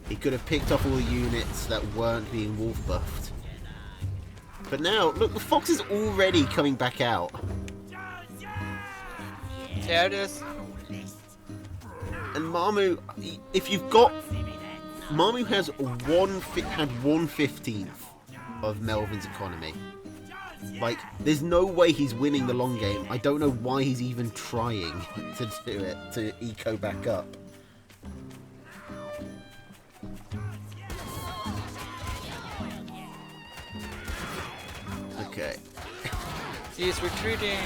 He could have picked off all the units that weren't being wolf buffed. But now, look, the fox is already coming back out. There it is. And Mamu, if you've got... Mamu has had 1/15 of Melvin's economy. Like, there's no way he's winning the long game. I don't know why he's even trying to do it, to eco back up. Okay. He's retreating.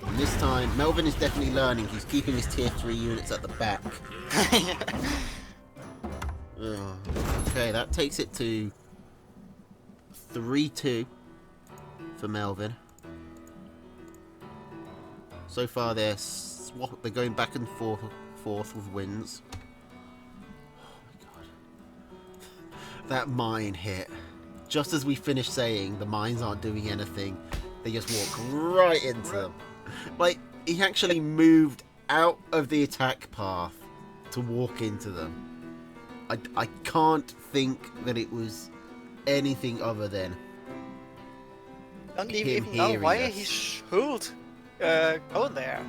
And this time, Melvin is definitely learning. He's keeping his tier 3 units at the back. Okay, that takes it to 3-2 for Melvin. So far, they're going back and forth with wins. Oh my god. That mine hit. Just as we finished saying the mines aren't doing anything, they just walk right into them. Like, he actually moved out of the attack path to walk into them. I can't think that it was anything other than Don't him even know hearing why us. he should go there.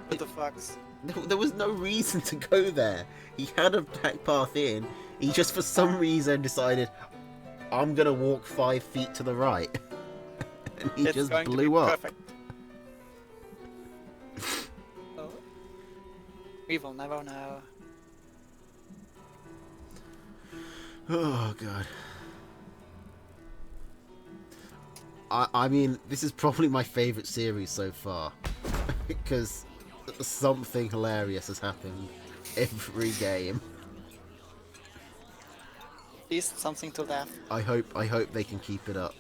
What the fucks? There was no reason to go there. He had a back path in. He just for some reason decided, I'm gonna walk 5 feet to the right. And he It's just going to blew be up. perfect. Oh. We will never know. Oh god. I mean, this is probably my favourite series so far. Because something hilarious has happened every game. At least something to laugh. I hope they can keep it up.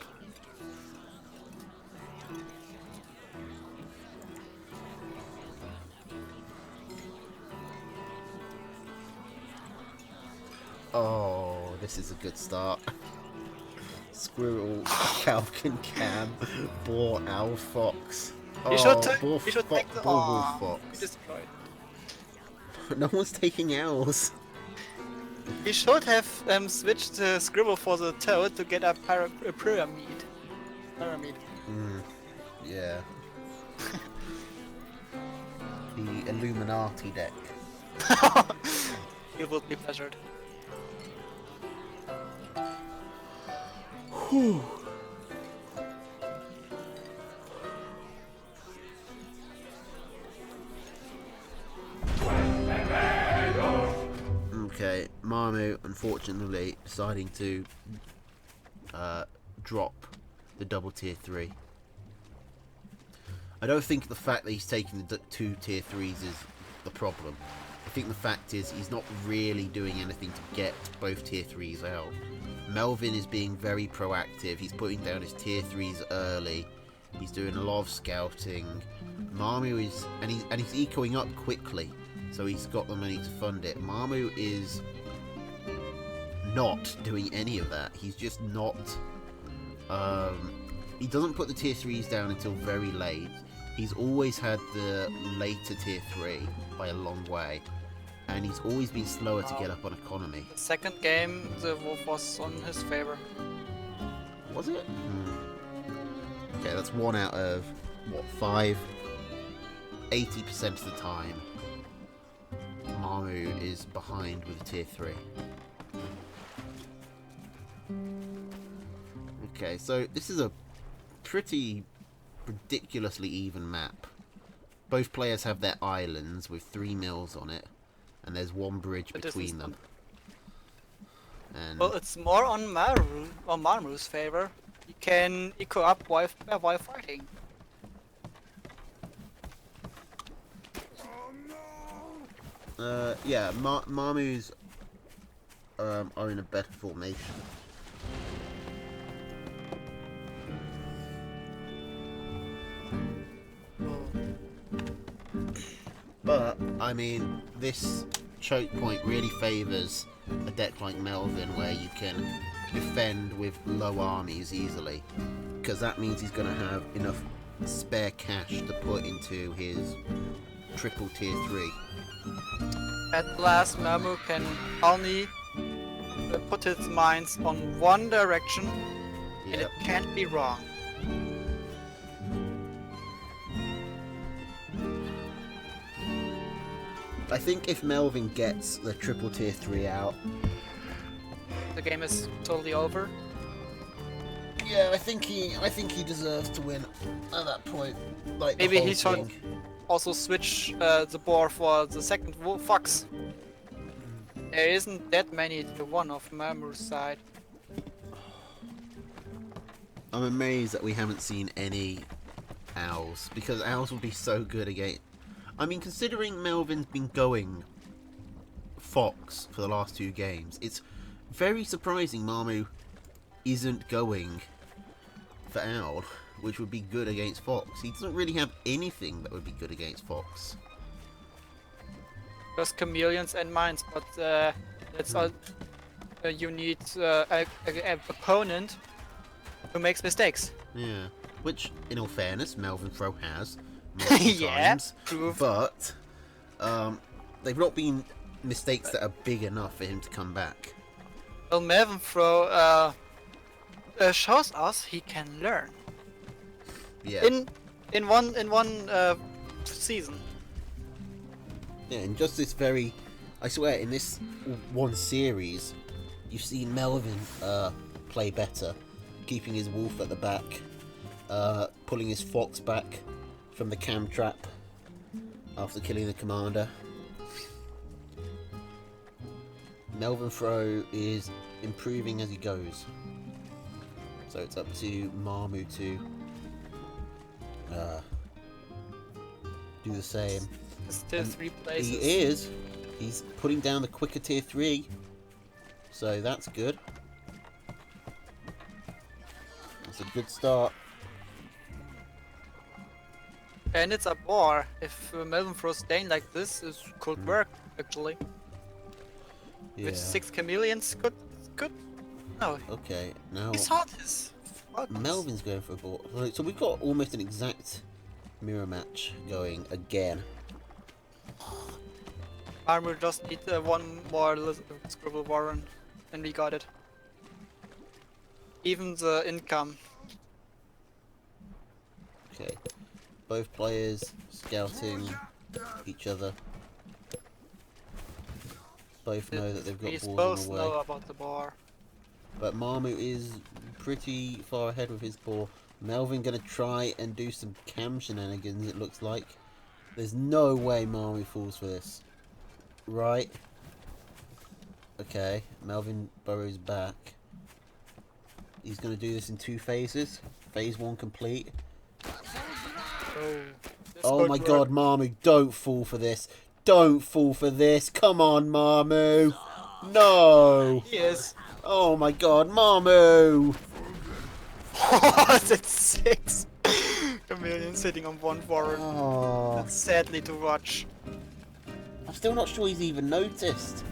Oh, this is a good start. Squirrel, Falcon Cam, Boar, Owl, Fox. You Oh, should take the Boar, Wolf, Aw, Fox. destroyed. No one's taking owls. We should have switched the scribble for the toad to get a pyramid. Pyramid. Yeah. The Illuminati deck. You would be pleasured. Whew. Okay, Mamu unfortunately deciding to drop the double tier 3. I don't think the fact that he's taking the 2 tier 3s is the problem. I think the fact is he's not really doing anything to get both tier 3s out. Melvin is being very proactive. He's putting down his tier 3s early. He's doing a lot of scouting. Mamu is and he's ecoing up quickly, so he's got the money to fund it. Mamu is not doing any of that. He's just not he doesn't put the tier 3s down until very late. He's always had the later tier 3 by a long way. And he's always been slower to get up on economy. The second game, the wolf was on his favor. Was it? Okay, that's 1 out of, what, 5? 80% of the time, Marmu is behind with a tier 3. Okay, so this is a pretty ridiculously even map. Both players have their islands with 3 mills on it, and there's 1 bridge between them. And Well, it's more on Marmu's favor. You can eco up while fighting. yeah, Marmu's are in a better formation. But, I mean, this choke point really favours a deck like Melvin where you can defend with low armies easily. Because that means he's going to have enough spare cash to put into his triple tier 3. At last, Marmu can only put his minds on one direction, and it Yep. can't be wrong. I think if Melvin gets the triple tier 3 out, The game is totally over. yeah, I think he deserves to win at that point. Like Maybe the whole he should thing. also switch the board for the second fox. There isn't that many to one of Marmu's side. I'm amazed that we haven't seen any owls, because owls would be so good again. I mean, considering Melvin's been going fox for the last 2 games, it's very surprising Marmu isn't going for owl, which would be good against fox. He doesn't really have anything that would be good against fox. Just chameleons and mines, but that's all. You need an opponent who makes mistakes. Yeah, which, in all fairness, Melvin Fro has multiple Yeah, times, proof. but they've not been mistakes that are big enough for him to come back. Well, Melvin Fro shows us he can learn Yeah, in one season. yeah, and just this very, I swear, in this one series, you've seen Melvin play better, keeping his wolf at the back, pulling his fox back from the cam trap after killing the commander. Melvin Fro is improving as he goes, so it's up to Marmu to do the same. Still And 3 places. He is. He's putting down the quicker tier 3, so that's good. That's a good start. And it's a war. If Melvin Fro staying like this, it could work actually. Yeah. With 6 chameleons, good. No, Okay, now he saw this. Melvin's going for a ball. So we've got almost an exact mirror match going again. Armor just need one more scribble warren, and we got it. Even the income. Okay, both players scouting each other. Both know that they've We got balls both on the way. know about the bar. But Marmu is pretty far ahead with his ball. Melvin gonna try and do some cam shenanigans, it looks like. There's no way Marmu falls for this. Right. Okay, Melvin burrows back. He's gonna do this in 2 phases. Phase 1 complete. Oh my god, Marmu, don't fall for this. Don't fall for this. Come on, Marmu. No. Yes. Oh my god, Marmu. That's 6 chameleons sitting on one warren. Oh, That's sadly to watch. I'm still not sure he's even noticed.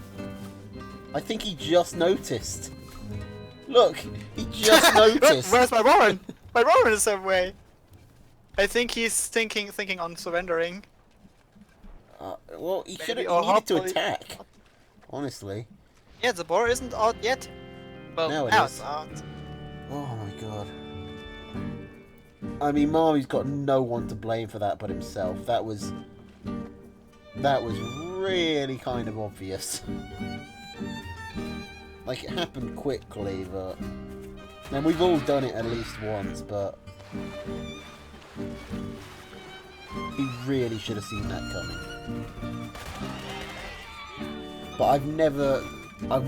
I think he just noticed. Look, he just noticed. Where's my warren? My Roman is that way. I think he's thinking on surrendering. Well, he Maybe, he or needed to hopefully- attack. Honestly. Yeah, the boar isn't out yet. Well, Now now it is. it's out. Oh my god. I mean, Marmy's got no one to blame for that but himself. That was really kind of obvious. Like, it happened quickly, but... And we've all done it at least once, but... He really should have seen that coming. But I've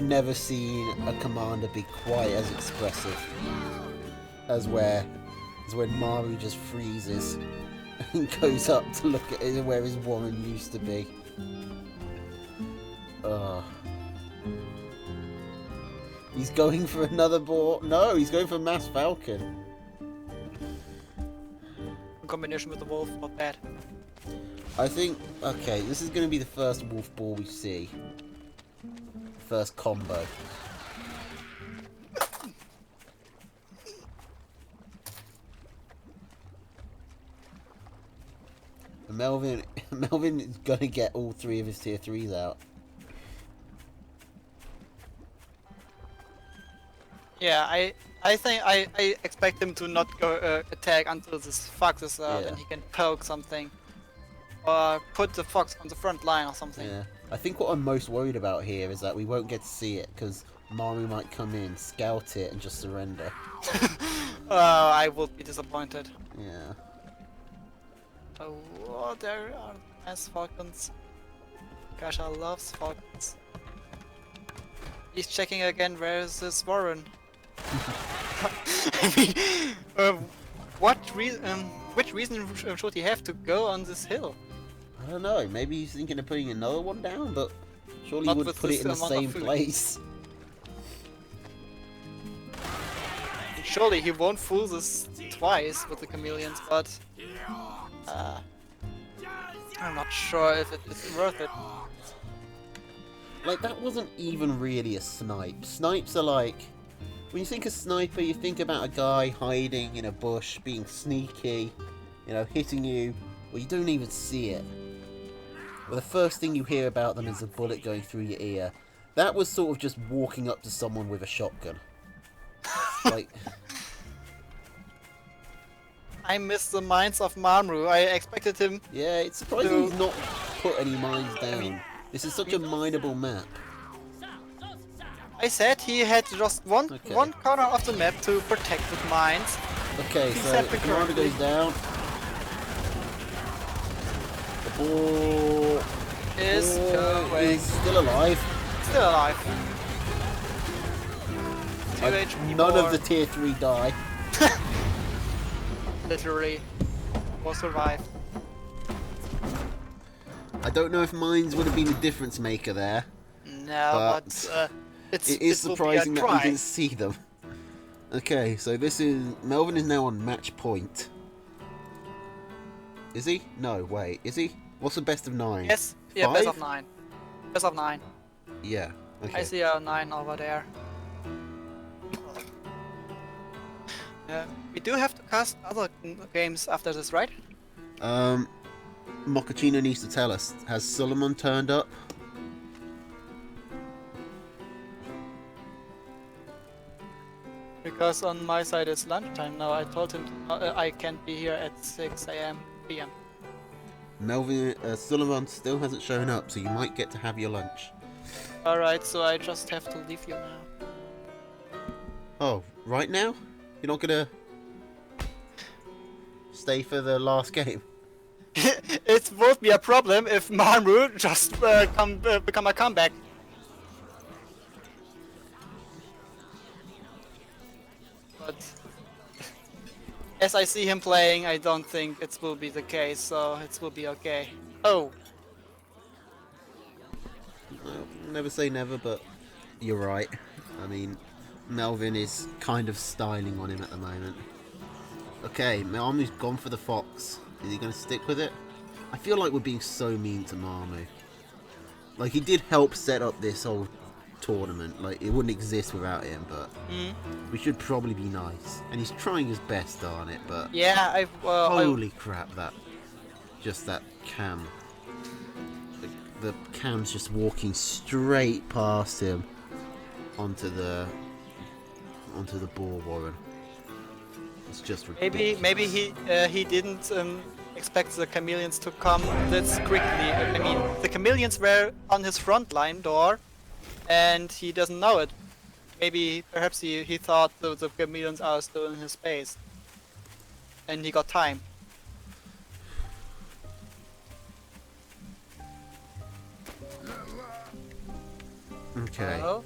never seen a commander be quite as expressive as when Maru just freezes and goes up to look at where his woman used to be. He's going for another boar. No, he's going for Mass Falcon. In combination with the wolf, not bad. I think, okay, this is going to be the first wolf ball we see. First combo. And Melvin is going to get all three of his tier 3s out. Yeah, I think I expect him to not go attack until this fox is out, Yeah. and he can poke something. Or put the fox on the front line or something. Yeah. I think what I'm most worried about here is that we won't get to see it because Maru might come in, scout it, and just surrender. I will be disappointed. Yeah. Oh, there are nice falcons. Gosh, I love falcons. He's checking again, where is this Warren? I mean, which reason should he have to go on this hill? I don't know, maybe he's thinking of putting another one down, but surely Not he would with put it this in the amount of same food. place. Surely he won't fool this twice with the chameleons, but I'm not sure if it is worth it. Like, that wasn't even really a snipe. Snipes are like... When you think of sniper, you think about a guy hiding in a bush, being sneaky, you know, hitting you, well, you don't even see it. Well, the first thing you hear about them is a bullet going through your ear. That was sort of just walking up to someone with a shotgun. Like... I miss the mines of Marmru. I expected him. Yeah, it's surprising he's not put any mines down. This is such a mineable map. I said he had just one Okay. corner of the map to protect with mines. Okay, He's so happy the commander currently. goes down. The ball Is going. is still alive. Still alive. 2 Uh, HP None more. of the tier 3 die. Literally will survive. I don't know if mines would have been a difference maker there. No, But but It is will be a surprising that we try. didn't see them. Okay, so this is... Melvin is now on match point. Is he? No, wait. Is he? What's the best of 9? Yes, yeah, best of 5? 9. Best of 9. Yeah, okay. I see a 9 over there. We do have to cast other games after this, right? Mochaccino needs to tell us. Has Solomon turned up? Because on my side it's lunchtime now. I told him I can't be here at 6 p.m. Melvin, Solomon still hasn't shown up, so you might get to have your lunch. Alright, so I just have to leave you now. Oh, right now? You're not gonna stay for the last game? It won't be a problem if Marmru just become a comeback. But as I see him playing, I don't think it will be the case, so it will be okay. Oh, Well, never say never, but you're right. I mean, Melvin is kind of styling on him at the moment. Okay, Marmu's gone for the fox. Is he going to stick with it? I feel like we're being so mean to Marmu. Like, he did help set up this whole tournament. Like, it wouldn't exist without him, but we should probably be nice. And he's trying his best, darn it, but Yeah, holy crap, that cam. The cam's just walking straight past him onto the ball, Warren. It's just ridiculous. maybe he didn't expect the chameleons to come this quickly. I mean, the chameleons were on his front line door, and he doesn't know it. Perhaps he thought the chameleons are still in his space, and he got time. Okay. Well,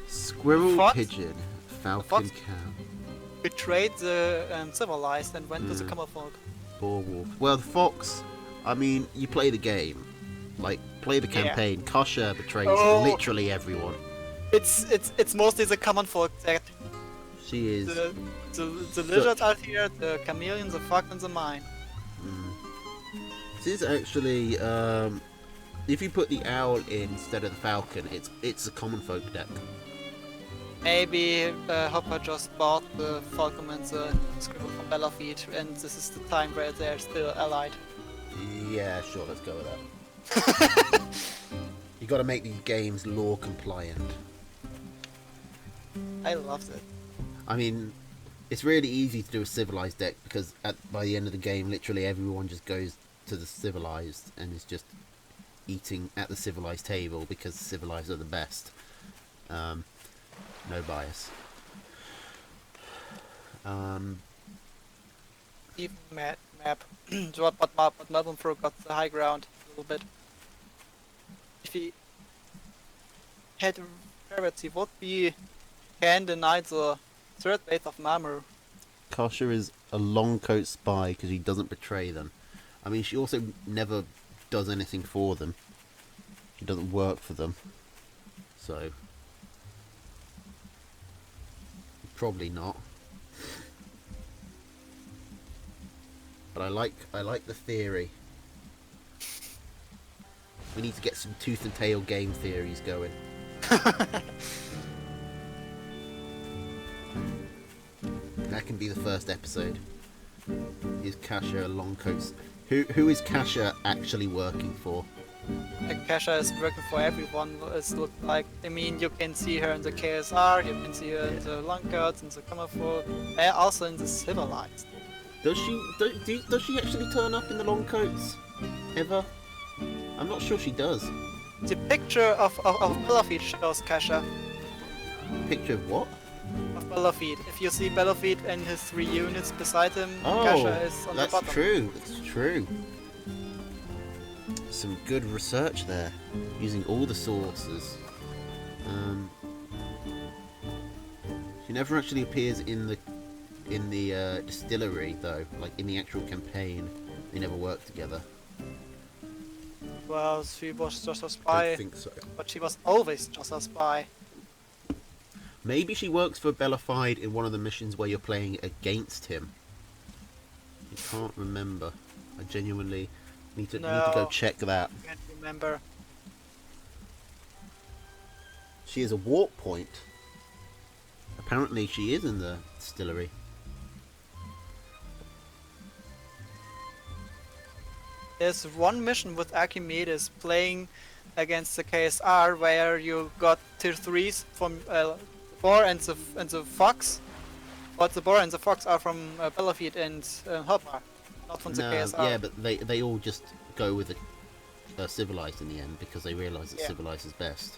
Squirrel, Fox? pigeon, falcon, Fox? cam, betrayed the civilized and went to the Kammerfolk. boar, wolf. Well, the fox. I mean, you play the game, like play the Yeah. campaign. Kasha betrays Oh. literally everyone. It's mostly the Kammerfolk that She is. the lizards are here, the chameleons, the fox, and the mine. This is actually. If you put the owl in instead of the falcon, it's a common folk deck. Maybe Hopper just bought the Falcon and the Scribble from Belafeed, and this is the time where they're still allied. Yeah, sure. Let's go with that. You got to make these games law compliant. I loved it. I mean, it's really easy to do a civilized deck because by the end of the game, literally everyone just goes to the civilized and is just eating at the civilized table because the civilized are the best. No bias. Even map. but Melbourne got the high ground a little bit. If he had parrots, he would can deny the third base of Mamoru. Kasha is a long coat spy because he doesn't betray them. I mean, she also never does anything for them. She doesn't work for them. So probably not. But I like the theory. We need to get some tooth and tail game theories going. That can be the first episode. Is Kasha a long coat? Who is Kasha actually working for? Kasha is working for everyone. It's looked like. I mean, you can see her in the KSR, you can see her in the Longcoats, in the Kammerfolk, and also in the Civilized. Does she actually turn up in the long coats? Ever? I'm not sure she does. The picture of Belafeed shows Kasha. Picture of what? Of Belafeed. If you see Belafeed and his 3 units beside him, Oh, Kasha is on the that's bottom. true. That's true. Some good research there, using all the sources. She never actually appears in the distillery though, like in the actual campaign. They never work together. Well, she was just a I spy, don't think so. but she was always just a spy. Maybe she works for Belafide in one of the missions where you're playing against him. I can't remember. I genuinely need to go No. check that. I can't remember. She is a warp point. Apparently she is in the distillery. There's one mission with Archimedes playing against the KSR where you got tier 3s from Boar and the Fox. But the Boar and the Fox are from Belafeed and Hopper, not from the KSR. Yeah, but they all just go with the civilized in the end because they realise that Yeah. civilized is best.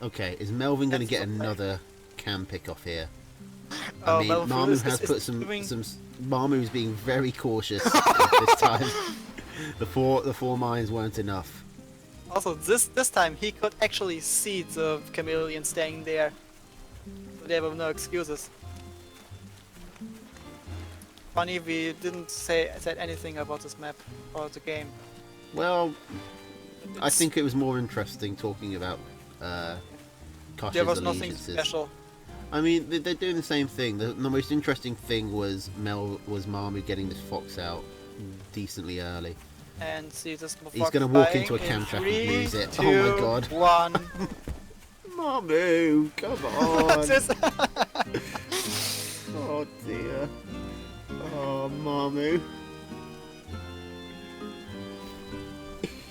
Okay, is Melvin going to That's get the plan. another cam pick off here? Oh, I mean, Melvin Marmu is has put doing- some. Marmu's being very cautious this time. The four mines weren't enough. Also, this time he could actually see the chameleon staying there. So there were no excuses. Funny, we didn't said anything about this map or the game. Well, I It's- think it was more interesting talking about Kasha's there was nothing allegiances. special. I mean, they're doing the same thing. The most interesting thing was Marmu getting this fox out decently early. And see this He's gonna walk into a cam trap and three, lose it. Two, Oh my god. 1. Mamu, come What's on. this? Oh dear. Oh, Mamu.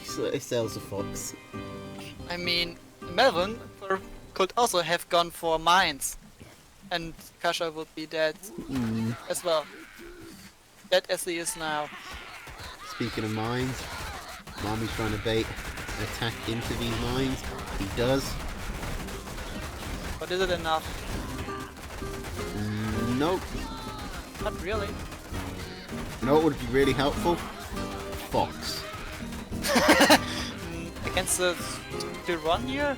So it sells a fox. I mean, Melvin could also have gone for mines, and Kasha would be dead as well. Dead as he is now. Speaking of mines, Mamu's trying to bait an attack into these mines. He does. But is it enough? Nope. Not really. You know what would be really helpful? Fox. Against the run here?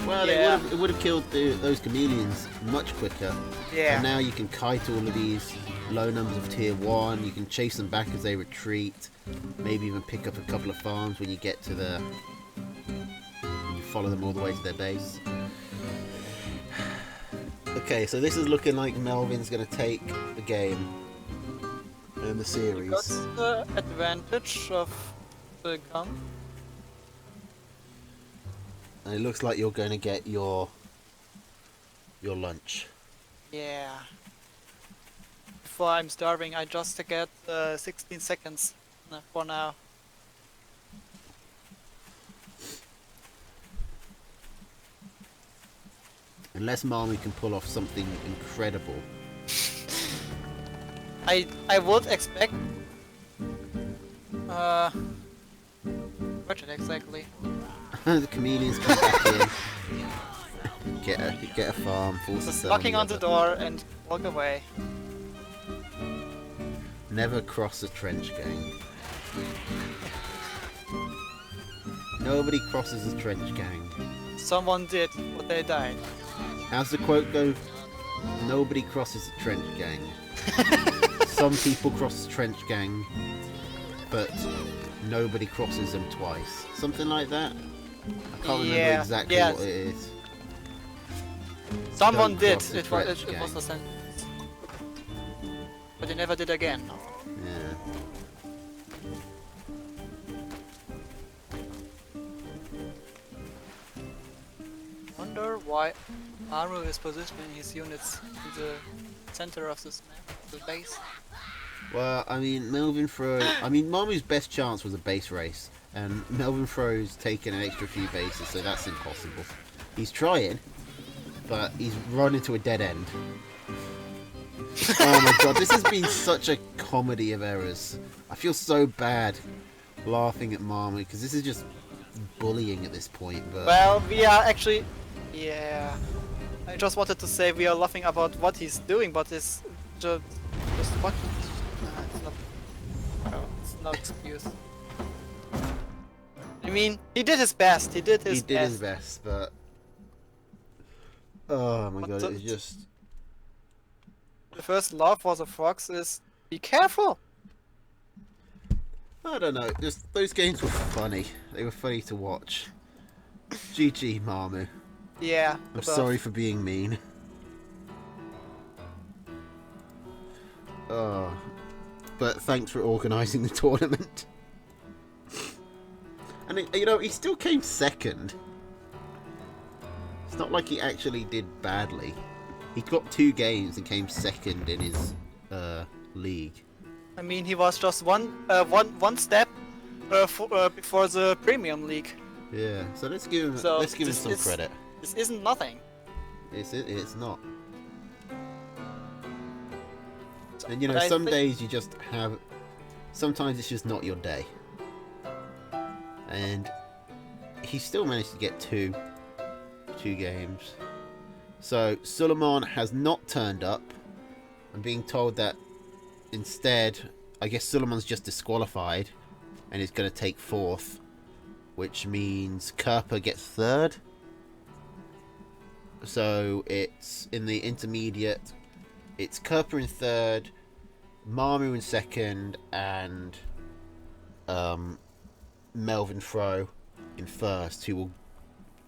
Well, Yeah. it would have killed those chameleons much quicker. Yeah. And now you can kite all of these low numbers of tier 1. You can chase them back as they retreat. Maybe even pick up a couple of farms when you get to the... You follow them all the way to their base. Okay, so this is looking like Melvin's going to take the game in the series. What's the advantage of the gun? And it looks like you're going to get your lunch. Yeah. Before I'm starving, I just get 16 seconds for now. Unless Marmy can pull off something incredible. I would expect. What exactly? The chameleons come back in. Get a farm, force Just the knocking on the door and walk away. Never cross the trench gang. Nobody crosses the trench gang. Someone did, but they died. How's the quote go? Nobody crosses the trench gang. Some people cross the trench gang, but nobody crosses them twice. Something like that. I can't remember exactly what it is. Someone Don't did. cross the It was trench it was gang. a sentence. But they never did again. Yeah. Wonder why Maru is positioning his units in the center of this map, the base. Well, I mean, Melvin Fro... I mean, Mamu's best chance was a base race, and Melvin Fro's taken an extra few bases, so that's impossible. He's trying, but he's run into a dead end. Oh my god, this has been such a comedy of errors. I feel so bad laughing at Mamu, because this is just bullying at this point, but... Well, we are actually... Yeah... I just wanted to say we are laughing about what he's doing, but it's just what... it's not... No, it's no excuse. I mean, he did his best, he did his best, but... Oh my god, it was just... The first law for the fox is be careful. I don't know, just those games were funny. They were funny to watch. GG, Mamu. Yeah. I'm sorry for being mean. Oh, but thanks for organising the tournament. And you know, he still came second. It's not like he actually did badly. He got 2 games and came second in his league. I mean, he was just one step before the premium league. Yeah, so let's give him some credit. This isn't nothing. It's not. So, And you know, some days you just have. Sometimes it's just not your day. And he still managed to get two games. So Suleiman has not turned up. I'm being told that instead, I guess Suleiman's just disqualified and is going to take 4th, which means Kerper gets 3rd. So it's in the intermediate. It's Kerper in 3rd, Mamu in 2nd, and Melvin Fro in 1st, who will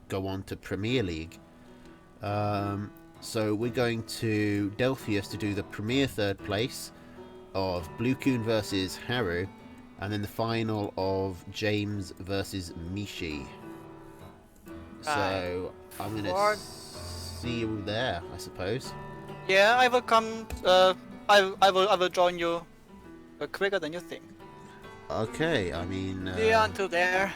go on to Premier League. So we're going to Delphius to do the Premier 3rd place of Blue Coon versus Haru, and then the final of James versus Mishi. So I'm gonna What? see you there, I suppose. Yeah, I will come. I will join you quicker than you think. Okay, I mean, Yeah, until there.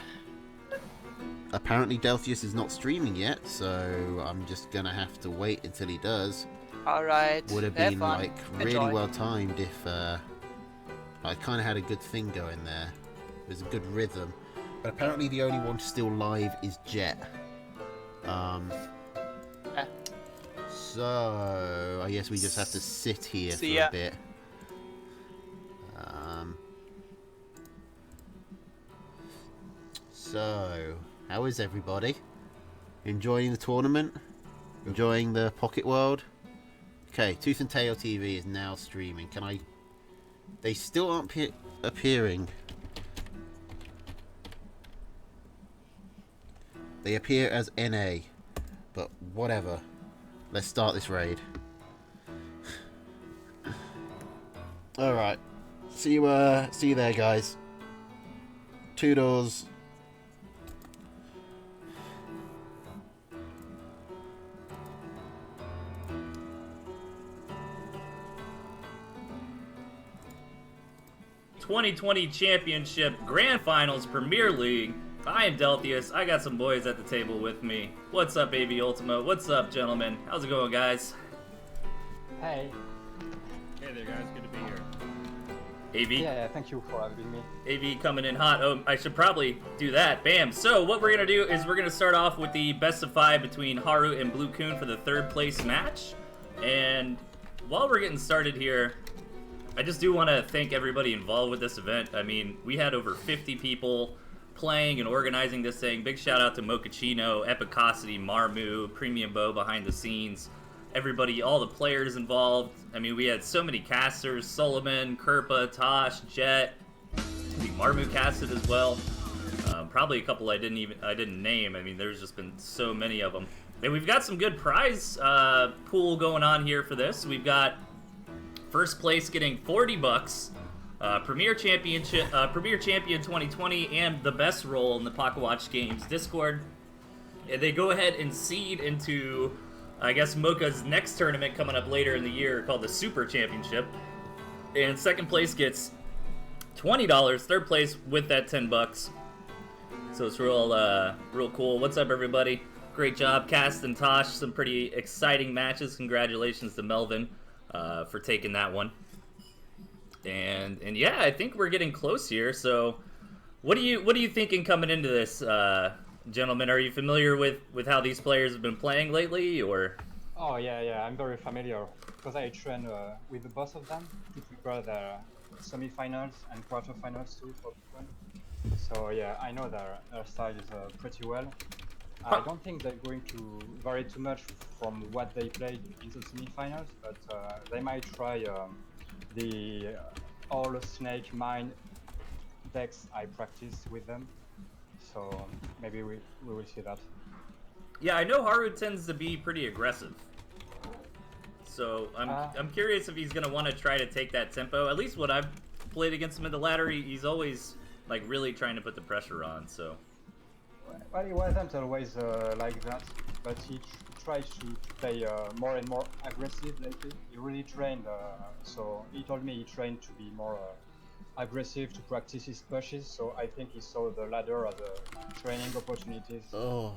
apparently Delphius is not streaming yet, so I'm just gonna have to wait until he does. All right. Would have Have been fun. like really Enjoy. well timed if I kind of had a good thing going there. It was a good rhythm. But apparently the only one still live is Jet. Eh. So I guess we just have to sit here for See ya. a bit. So how is everybody? Enjoying the tournament? Enjoying the Pocket World? Okay, Tooth and Tail TV is now streaming. Can I... They still aren't appearing. They appear as NA. But whatever. Let's start this raid. Alright. See you there, guys. Toodles. '20 Championship Grand Finals Premier League. I am Delphius. I got some boys at the table with me. What's up, AV Ultima? What's up, gentlemen? How's it going, guys? Hey. Hey there, guys. Good to be here. AV? Yeah, thank you for having me. AV coming in hot. Oh, I should probably do that. Bam. So what we're going to do is we're going to start off with the best of 5 between Haru and Blue Coon for the 3rd place match. And while we're getting started here, I just do want to thank everybody involved with this event. I mean, we had over 50 people playing and organizing this thing. Big shout out to Mochaccino, Epicosity, Marmu, Premium Bow behind the scenes. Everybody, all the players involved. I mean, we had so many casters: Solomon, Kerpa, Tosh, Jet. I think Marmu casted as well. Probably a couple I didn't name. I mean, there's just been so many of them. And we've got some good prize pool going on here for this. We've got first place getting $40, Premier Champion 2020, and the best role in the Pocket Watch Games Discord. And they go ahead and seed into, I guess, Mocha's next tournament coming up later in the year called the Super Championship. And second place gets $20, third place with that $10. So it's real cool. What's up, everybody? Great job, Cast and Tosh. Some pretty exciting matches. Congratulations to Melvin for taking that one. And yeah, I think we're getting close here. So what are you thinking coming into this, gentlemen? Are you familiar with how these players have been playing lately, or? Oh yeah, I'm very familiar because I train with the both of them to prepare their semi-finals and quarter-finals too for one. So yeah, I know their styles pretty well. I don't think they're going to vary too much from what they played in the semi-finals, but they might try the all snake mine decks I practiced with them. So maybe we will see that. Yeah, I know Haru tends to be pretty aggressive. So I'm curious if he's gonna want to try to take that tempo. At least when I've played against him in the ladder, he's always like really trying to put the pressure on. So. Well, he wasn't always like that, but he tries to play more and more aggressive lately. He really trained, so he told me he trained to be more aggressive to practice his pushes, so I think he saw the ladder as a training opportunities. Oh.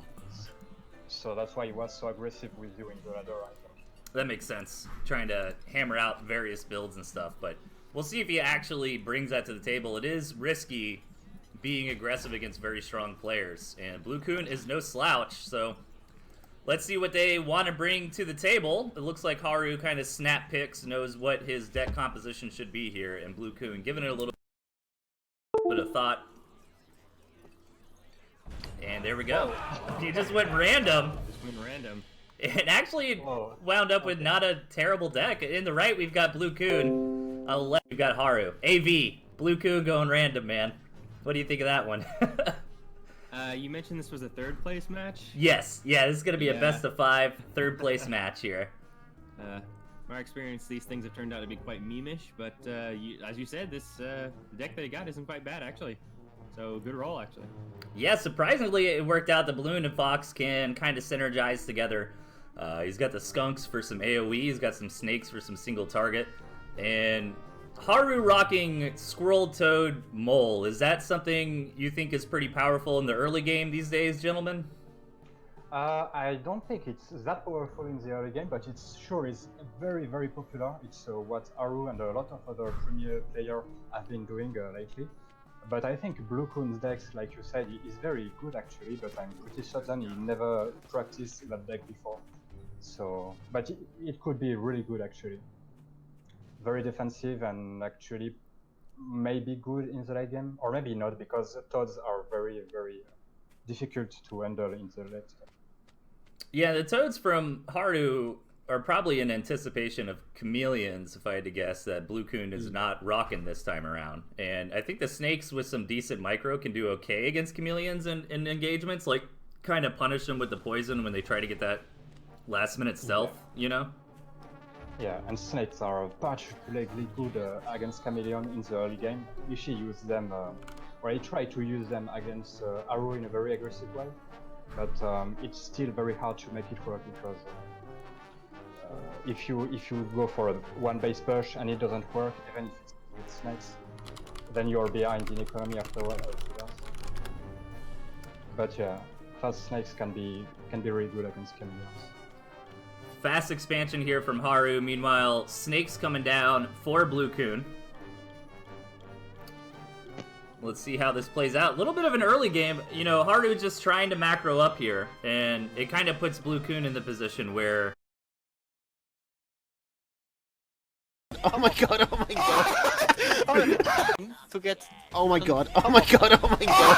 So that's why he was so aggressive with you in the ladder, I think. That makes sense. Trying to hammer out various builds and stuff, but we'll see if he actually brings that to the table. It is risky being aggressive against very strong players, and Blue Coon is no slouch, so let's see what they want to bring to the table. It looks like Haru kind of snap picks, knows what his deck composition should be here, and Blue Coon giving it a little bit of thought. And there we go. He just went random. Just went random. And actually wound up with not a terrible deck. In the right, we've got Blue Coon. On the left, we've got Haru. AV. Blue Coon going random, man. What do you think of that one? You mentioned this was a third place match? Yes. Yeah, this is going to be a best of 5 third place match here. My experience, these things have turned out to be quite memeish, but as you said, this deck that he got isn't quite bad, actually. So good roll, actually. Yeah, surprisingly, it worked out. The Balloon and Fox can kind of synergize together. He's got the Skunks for some AoE, he's got some Snakes for some single target, and Haru rocking Squirrel Toad Mole. Is that something you think is pretty powerful in the early game these days, gentlemen? I don't think it's that powerful in the early game, but it's sure is very, very popular. It's what Aru and a lot of other premier players have been doing lately. But I think Blue Coon's decks, like you said, is very good actually, but I'm pretty certain he never practiced that deck before. So, but it could be really good actually. Very defensive and actually maybe good in the late game, or maybe not, because Toads are very, very difficult to handle in the late game. Yeah, the Toads from Haru are probably in anticipation of Chameleons, if I had to guess, that Blue Coon is not rocking this time around. And I think the Snakes with some decent micro can do okay against Chameleons in engagements, like kind of punish them with the poison when they try to get that last minute stealth, you know? Yeah, and Snakes are particularly good against Chameleon in the early game. If he used them, or he tried to use them against Arrow in a very aggressive way, but it's still very hard to make it work because if you go for a one base push and it doesn't work, even if it's with Snakes, then you're behind in economy after a while. But yeah, fast Snakes can be really good against Chameleons. Fast expansion here from Haru. Meanwhile, Snakes coming down for Blue Coon. Let's see how this plays out. A little bit of an early game. You know, Haru just trying to macro up here, and it kind of puts Blue Coon in the position where... Oh my god, oh my god. To get Oh my god, oh my god, oh my god.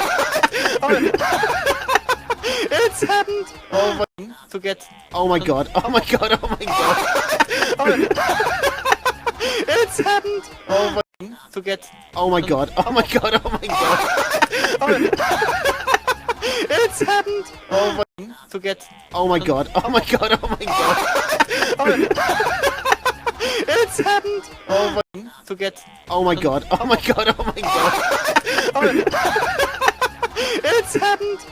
it's happened. Oh my, To get oh my god, oh my god, oh my god. it's happened. Oh my, To get oh my god, oh my god, oh my god. it's happened. Oh my, To get oh my god, oh my god, oh my god. it's happened. Oh my, To get oh my god, oh my god, oh my god. it's happened.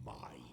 mine.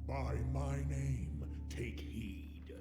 By my name, take heed.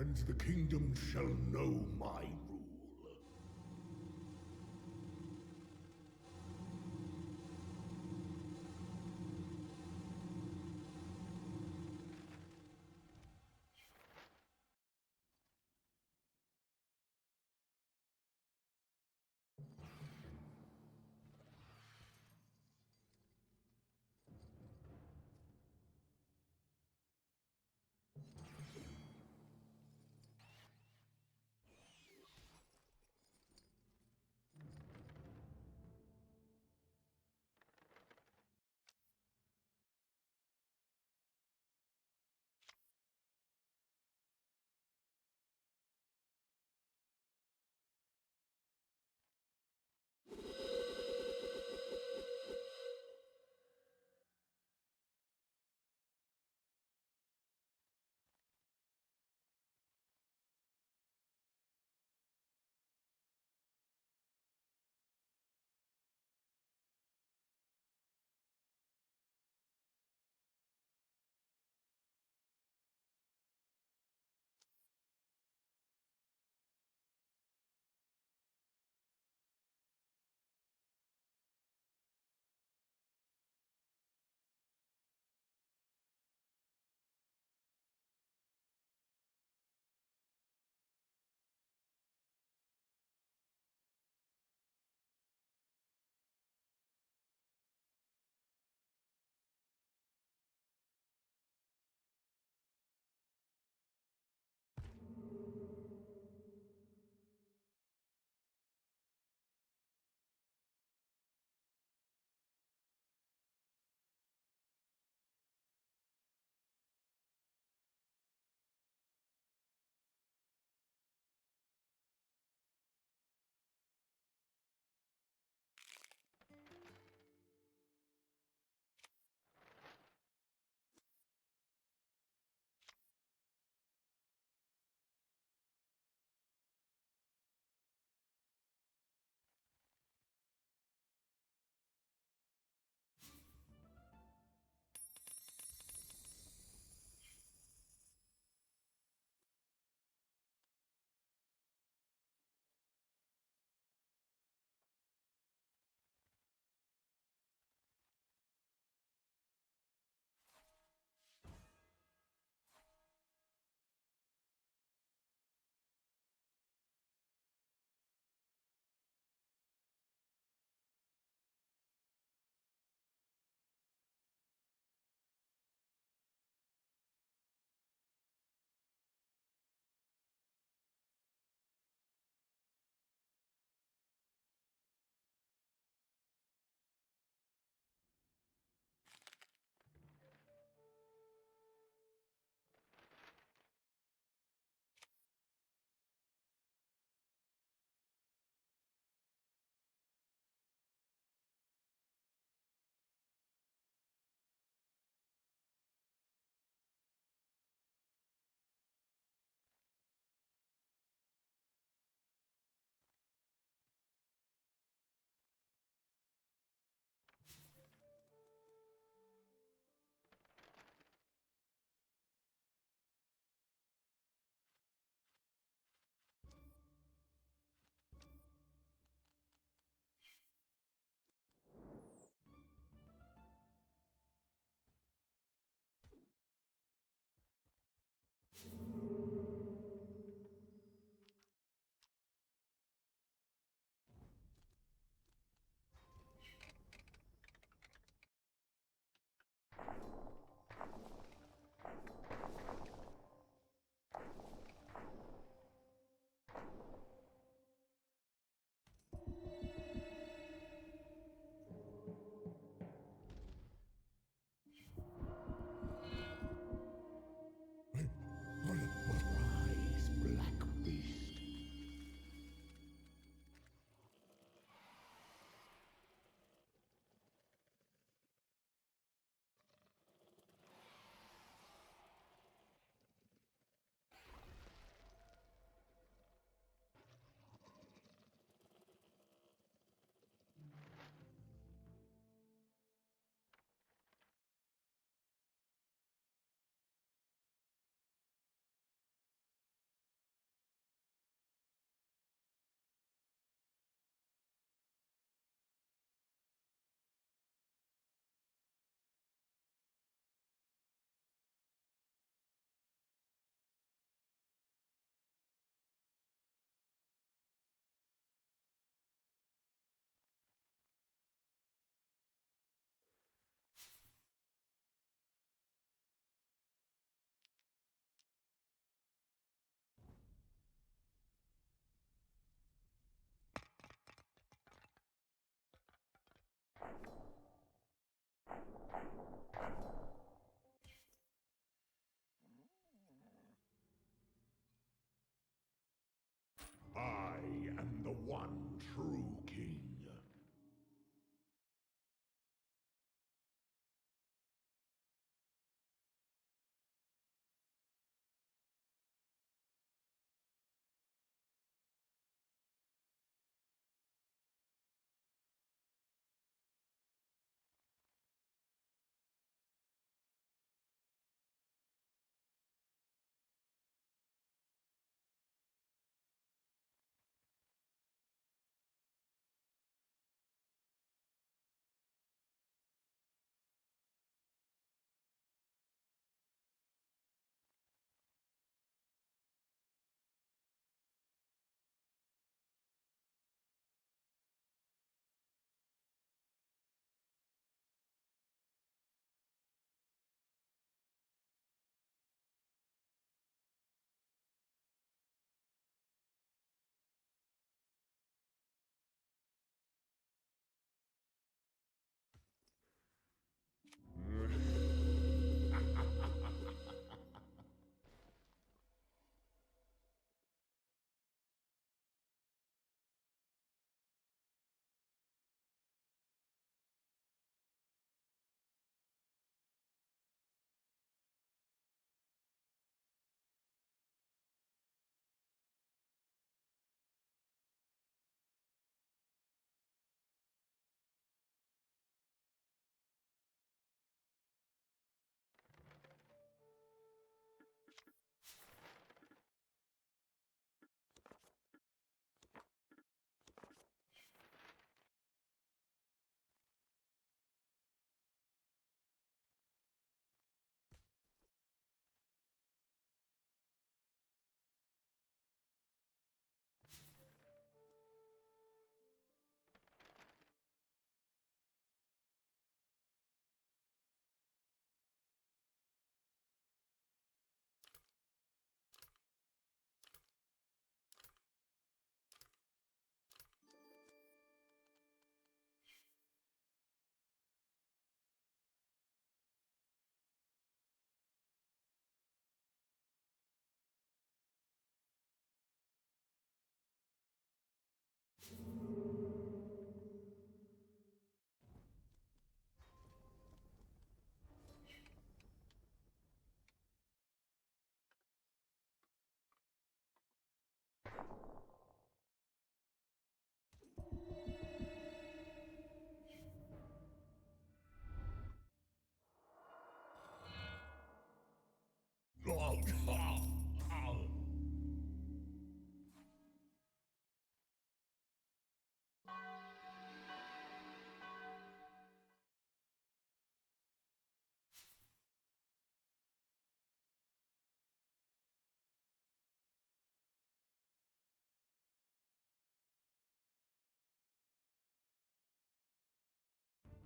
and the kingdom shall know my rule. true king.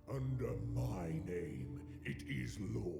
Under my name, it is law.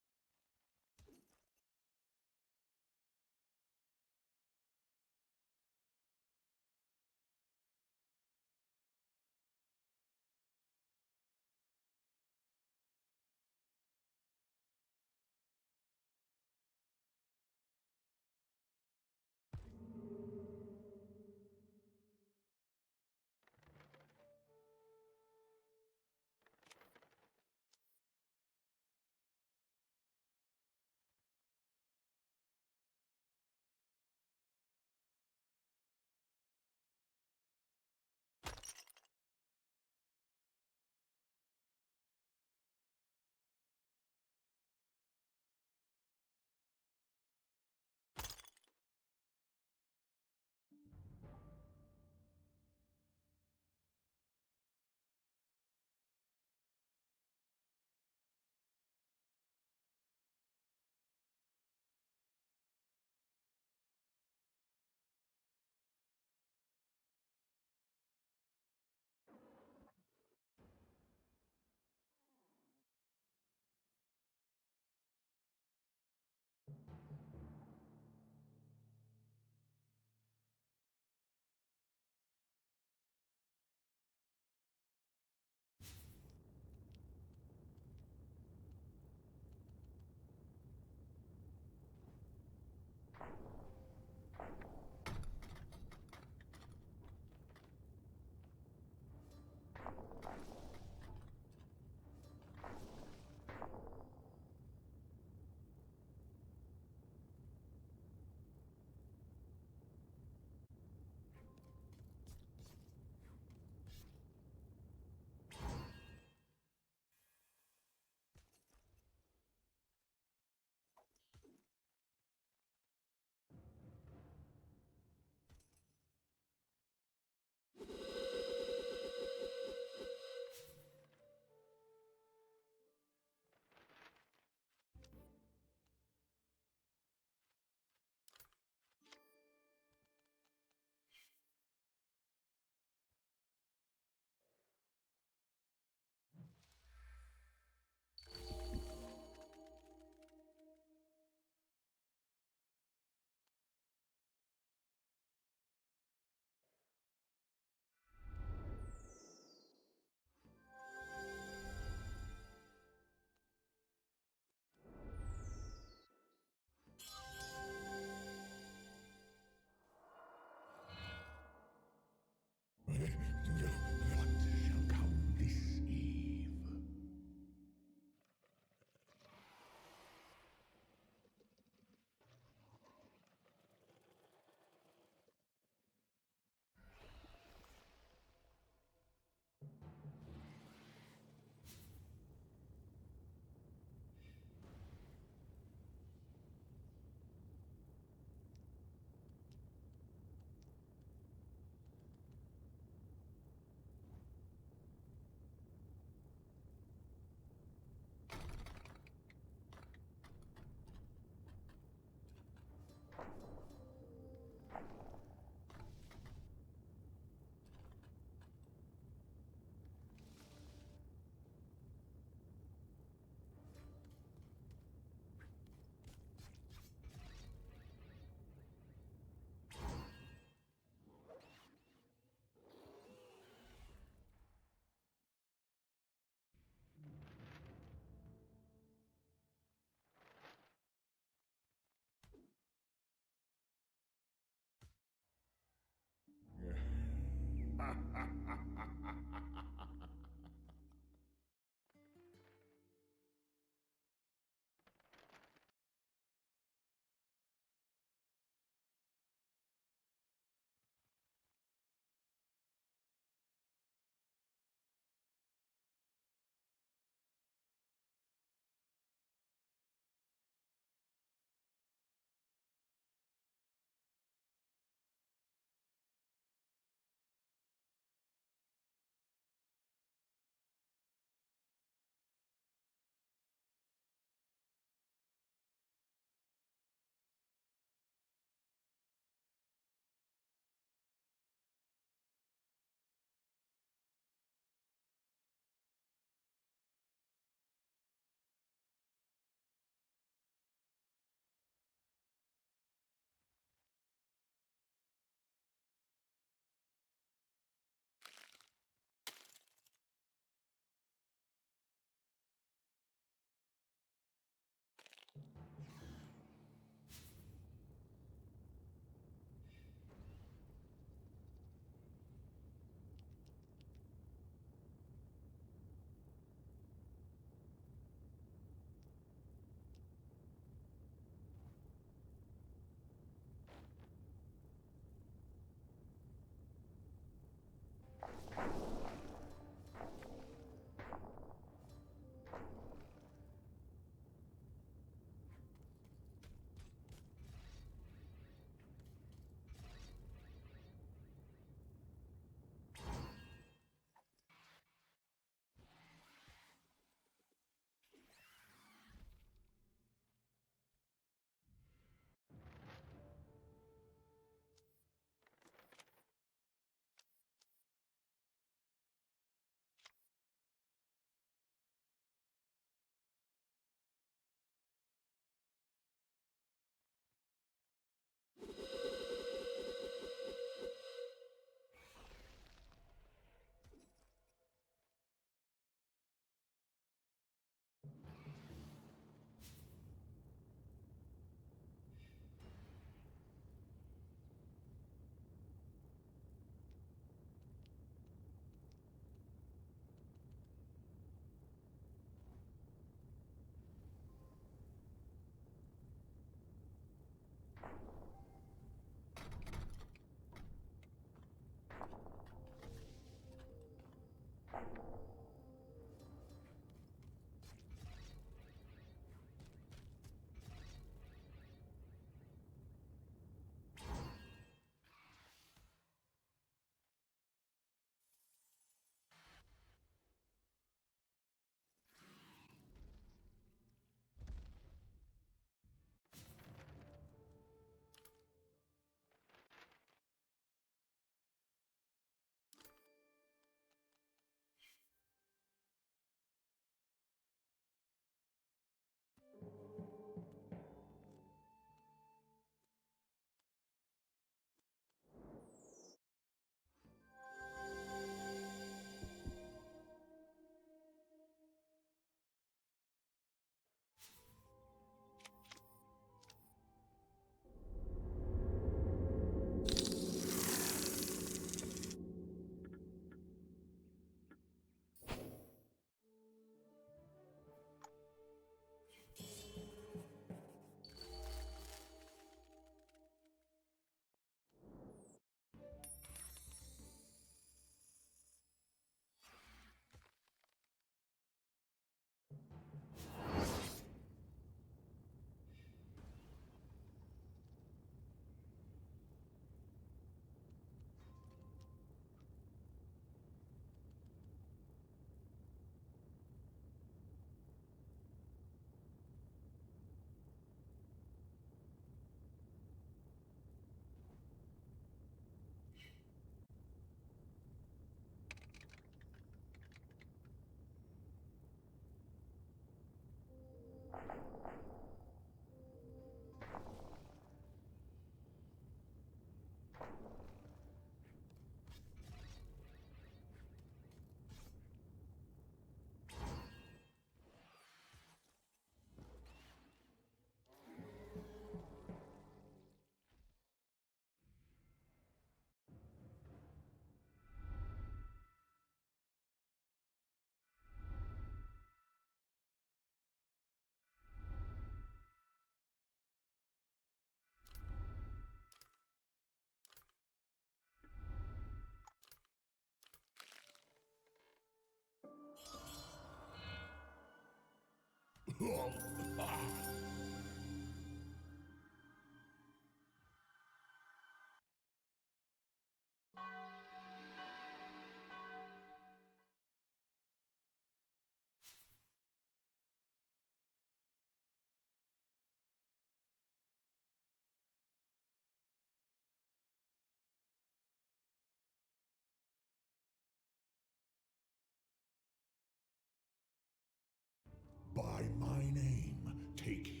take